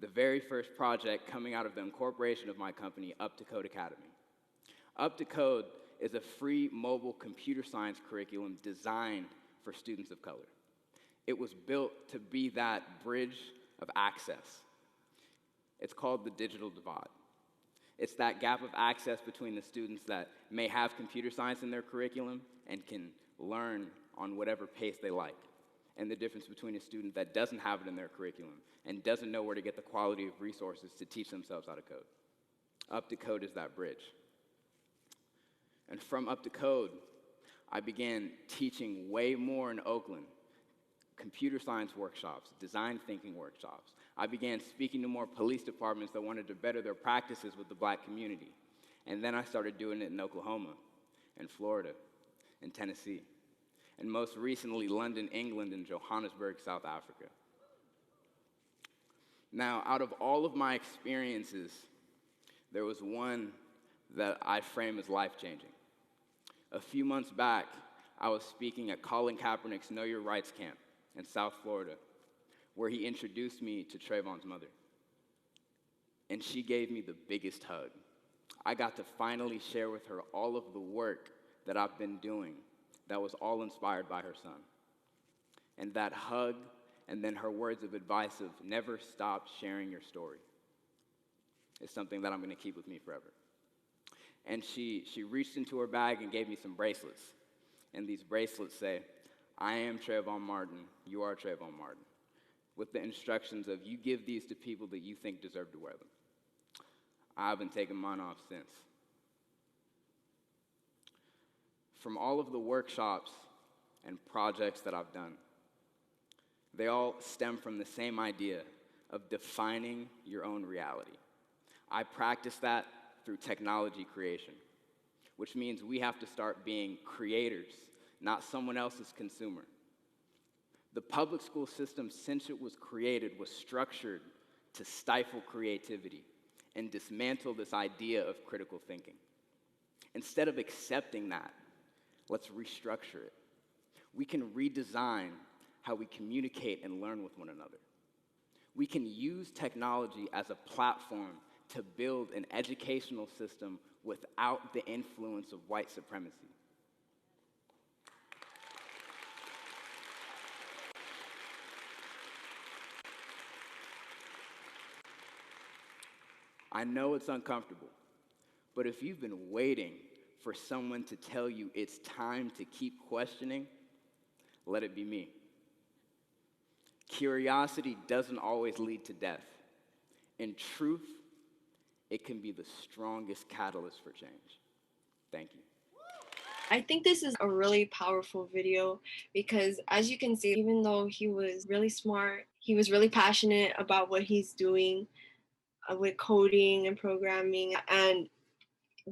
the very first project coming out of the incorporation of my company, Up to Code Academy. Up to Code is a free mobile computer science curriculum designed for students of color. It was built to be that bridge of access. It's called the digital divide. It's that gap of access between the students that may have computer science in their curriculum and can learn on whatever pace they like, and the difference between a student that doesn't have it in their curriculum and doesn't know where to get the quality of resources to teach themselves how to code. Up to Code is that bridge. And from Up to Code, I began teaching way more in Oakland, computer science workshops, design thinking workshops. I began speaking to more police departments that wanted to better their practices with the black community. And then I started doing it in Oklahoma, and Florida, and Tennessee, and most recently London, England, and Johannesburg, South Africa. Now, out of all of my experiences, there was one that I frame as life-changing. A few months back, I was speaking at Colin Kaepernick's Know Your Rights camp in South Florida, where he introduced me to Trayvon's mother. And she gave me the biggest hug. I got to finally share with her all of the work that I've been doing that was all inspired by her son. And that hug, and then her words of advice of never stop sharing your story, is something that I'm gonna keep with me forever. And she reached into her bag and gave me some bracelets. And these bracelets say, I am Trayvon Martin, you are Trayvon Martin, with the instructions of you give these to people that you think deserve to wear them. I haven't taken mine off since. From all of the workshops and projects that I've done, they all stem from the same idea of defining your own reality. I practice that through technology creation, which means we have to start being creators, not someone else's consumer. The public school system, since it was created, was structured to stifle creativity and dismantle this idea of critical thinking. Instead of accepting that, let's restructure it. We can redesign how we communicate and learn with one another. We can use technology as a platform to build an educational system without the influence of white supremacy. I know it's uncomfortable, but if you've been waiting for someone to tell you it's time to keep questioning, let it be me. Curiosity doesn't always lead to death. In truth, it can be the strongest catalyst for change. Thank you. I think this is a really powerful video because, as you can see, even though he was really smart, he was really passionate about what he's doing with coding and programming and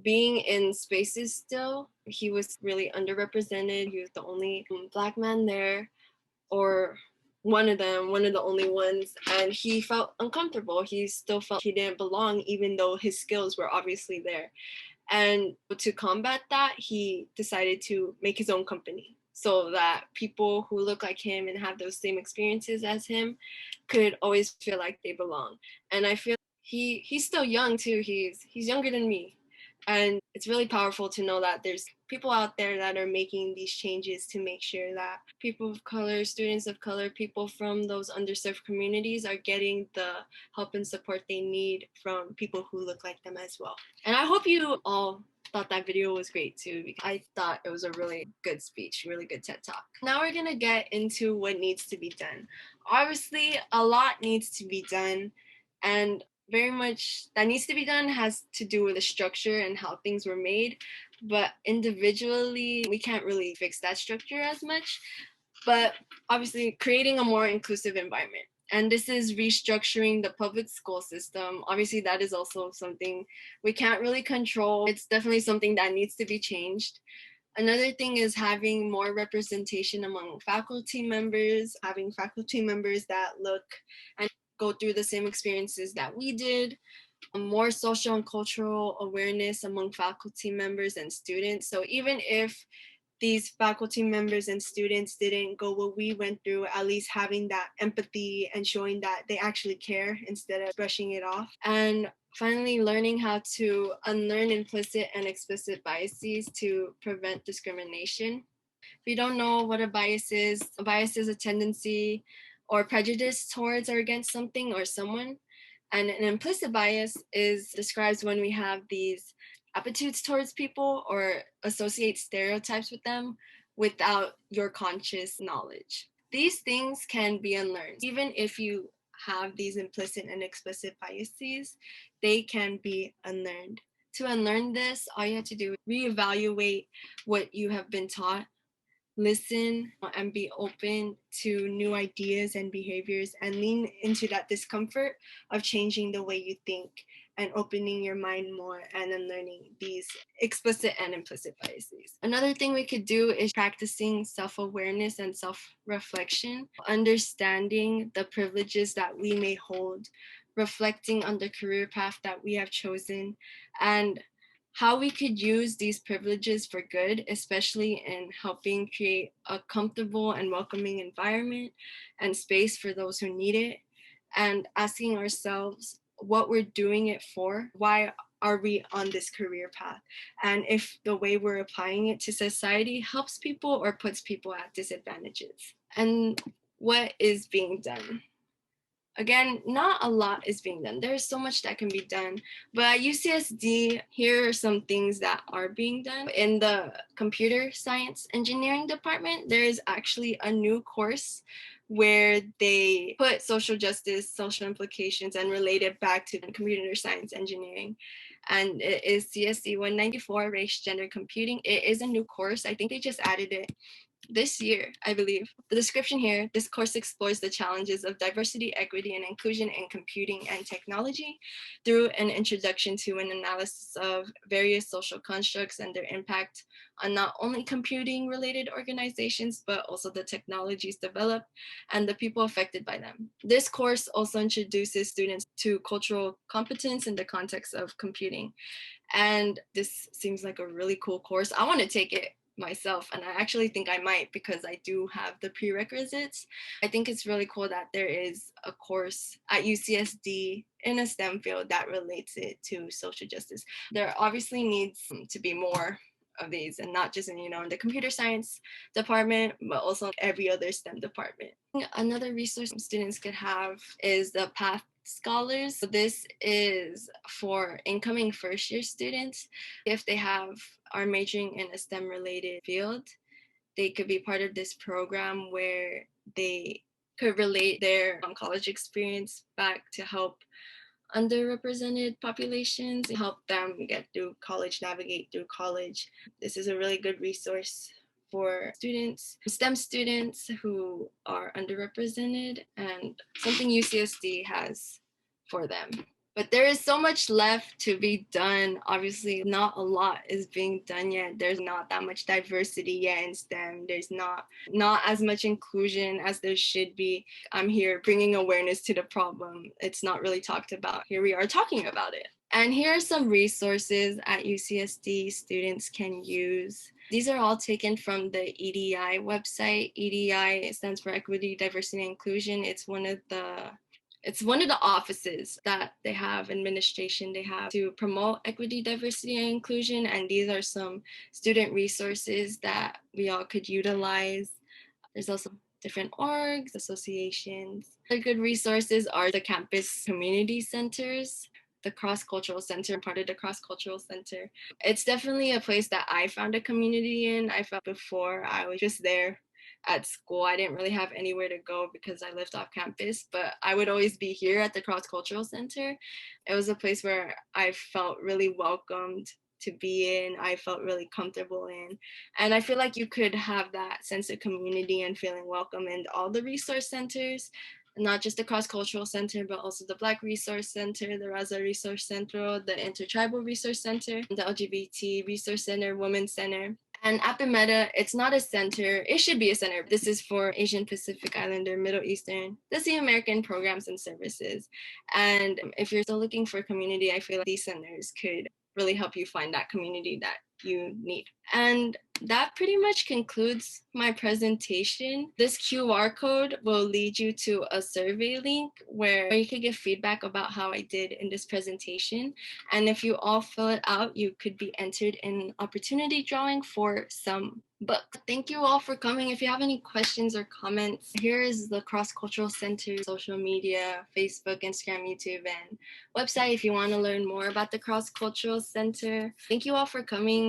being in spaces still. He was really underrepresented. He was the only Black man there, or one of the only ones, and he felt uncomfortable. He still felt he didn't belong, even though his skills were obviously there. And to combat that, he decided to make his own company so that people who look like him and have those same experiences as him could always feel like they belong. And I feel he's still young too. He's younger than me. And it's really powerful to know that there's people out there that are making these changes to make sure that people of color, students of color, people from those underserved communities are getting the help and support they need from people who look like them as well. And I hope you all thought that video was great too, because I thought it was a really good speech, really good TED Talk. Now we're gonna get into what needs to be done. Obviously, a lot needs to be done, and very much that needs to be done has to do with the structure and how things were made. But individually, we can't really fix that structure as much. But obviously, creating a more inclusive environment. And this is restructuring the public school system. Obviously, that is also something we can't really control. It's definitely something that needs to be changed. Another thing is having more representation among faculty members, having faculty members that look and go through the same experiences that we did, more social and cultural awareness among faculty members and students. So even if these faculty members and students didn't go what we went through, at least having that empathy and showing that they actually care instead of brushing it off. And finally, learning how to unlearn implicit and explicit biases to prevent discrimination. If you don't know what a bias is a tendency or prejudice towards or against something or someone. And an implicit bias is describes when we have these attitudes towards people or associate stereotypes with them without your conscious knowledge. These things can be unlearned. Even if you have these implicit and explicit biases, they can be unlearned. To unlearn this, all you have to do is reevaluate what you have been taught, listen and be open to new ideas and behaviors, and lean into that discomfort of changing the way you think and opening your mind more and unlearning these explicit and implicit biases. Another thing we could do is practicing self-awareness and self-reflection, understanding the privileges that we may hold, reflecting on the career path that we have chosen, and how we could use these privileges for good, especially in helping create a comfortable and welcoming environment and space for those who need it, and asking ourselves what we're doing it for, why are we on this career path, and if the way we're applying it to society helps people or puts people at disadvantages, and what is being done. Again, not a lot is being done. There's so much that can be done. But at UCSD, here are some things that are being done. In the computer science engineering department, there is actually a new course where they put social justice, social implications, and relate it back to computer science engineering. And it is CSC 194, Race, Gender, Computing. It is a new course. I think they just added it this year, I believe. The description here, this course explores the challenges of diversity, equity, and inclusion in computing and technology through an introduction to an analysis of various social constructs and their impact on not only computing-related organizations, but also the technologies developed and the people affected by them. This course also introduces students to cultural competence in the context of computing. And this seems like a really cool course. I want to take it myself, and I actually think I might because I do have the prerequisites. I think it's really cool that there is a course at UCSD in a STEM field that relates it to social justice. There obviously needs to be more of these, and not just in the computer science department, but also every other STEM department. Another resource students could have is the Path Scholars. So this is for incoming first year students. If they are majoring in a STEM related field, they could be part of this program where they could relate their college experience back to help underrepresented populations, help them get through college, navigate through college. This is a really good resource for students, STEM students who are underrepresented, and something UCSD has for them. But there is so much left to be done. Obviously, not a lot is being done yet. There's not that much diversity yet in STEM. There's not as much inclusion as there should be. I'm here bringing awareness to the problem. It's not really talked about. Here we are talking about it. And here are some resources at UCSD students can use. These are all taken from the EDI website. EDI stands for Equity, Diversity, and Inclusion. It's one of the It's one of the offices that they have, administration they have to promote equity, diversity, and inclusion. And these are some student resources that we all could utilize. There's also different orgs, associations. Other good resources are the campus community centers, the cross-cultural center, part of the cross-cultural center. It's definitely a place that I found a community in. I felt before I was just there at school. I didn't really have anywhere to go because I lived off campus, but I would always be here at the cross-cultural center. It was a place where I felt really welcomed to be in, I felt really comfortable in. And I feel like you could have that sense of community and feeling welcome in all the resource centers, not just the cross-cultural center, but also the Black Resource Center, the Raza Resource Center, the Intertribal Resource Center, the LGBT Resource Center, Women's Center. And at Meta, it's not a center. It should be a center. This is for Asian Pacific Islander, Middle Eastern, the American programs and services. And if you're still looking for a community, I feel like these centers could really help you find that community that you need. And that pretty much concludes my presentation. This QR code will lead you to a survey link where you could give feedback about how I did in this presentation. And if you all fill it out, you could be entered in an opportunity drawing for some book. Thank you all for coming. If you have any questions or comments, here is the Cross-Cultural Center social media, Facebook, Instagram, YouTube, and website if you want to learn more about the Cross-Cultural Center. Thank you all for coming.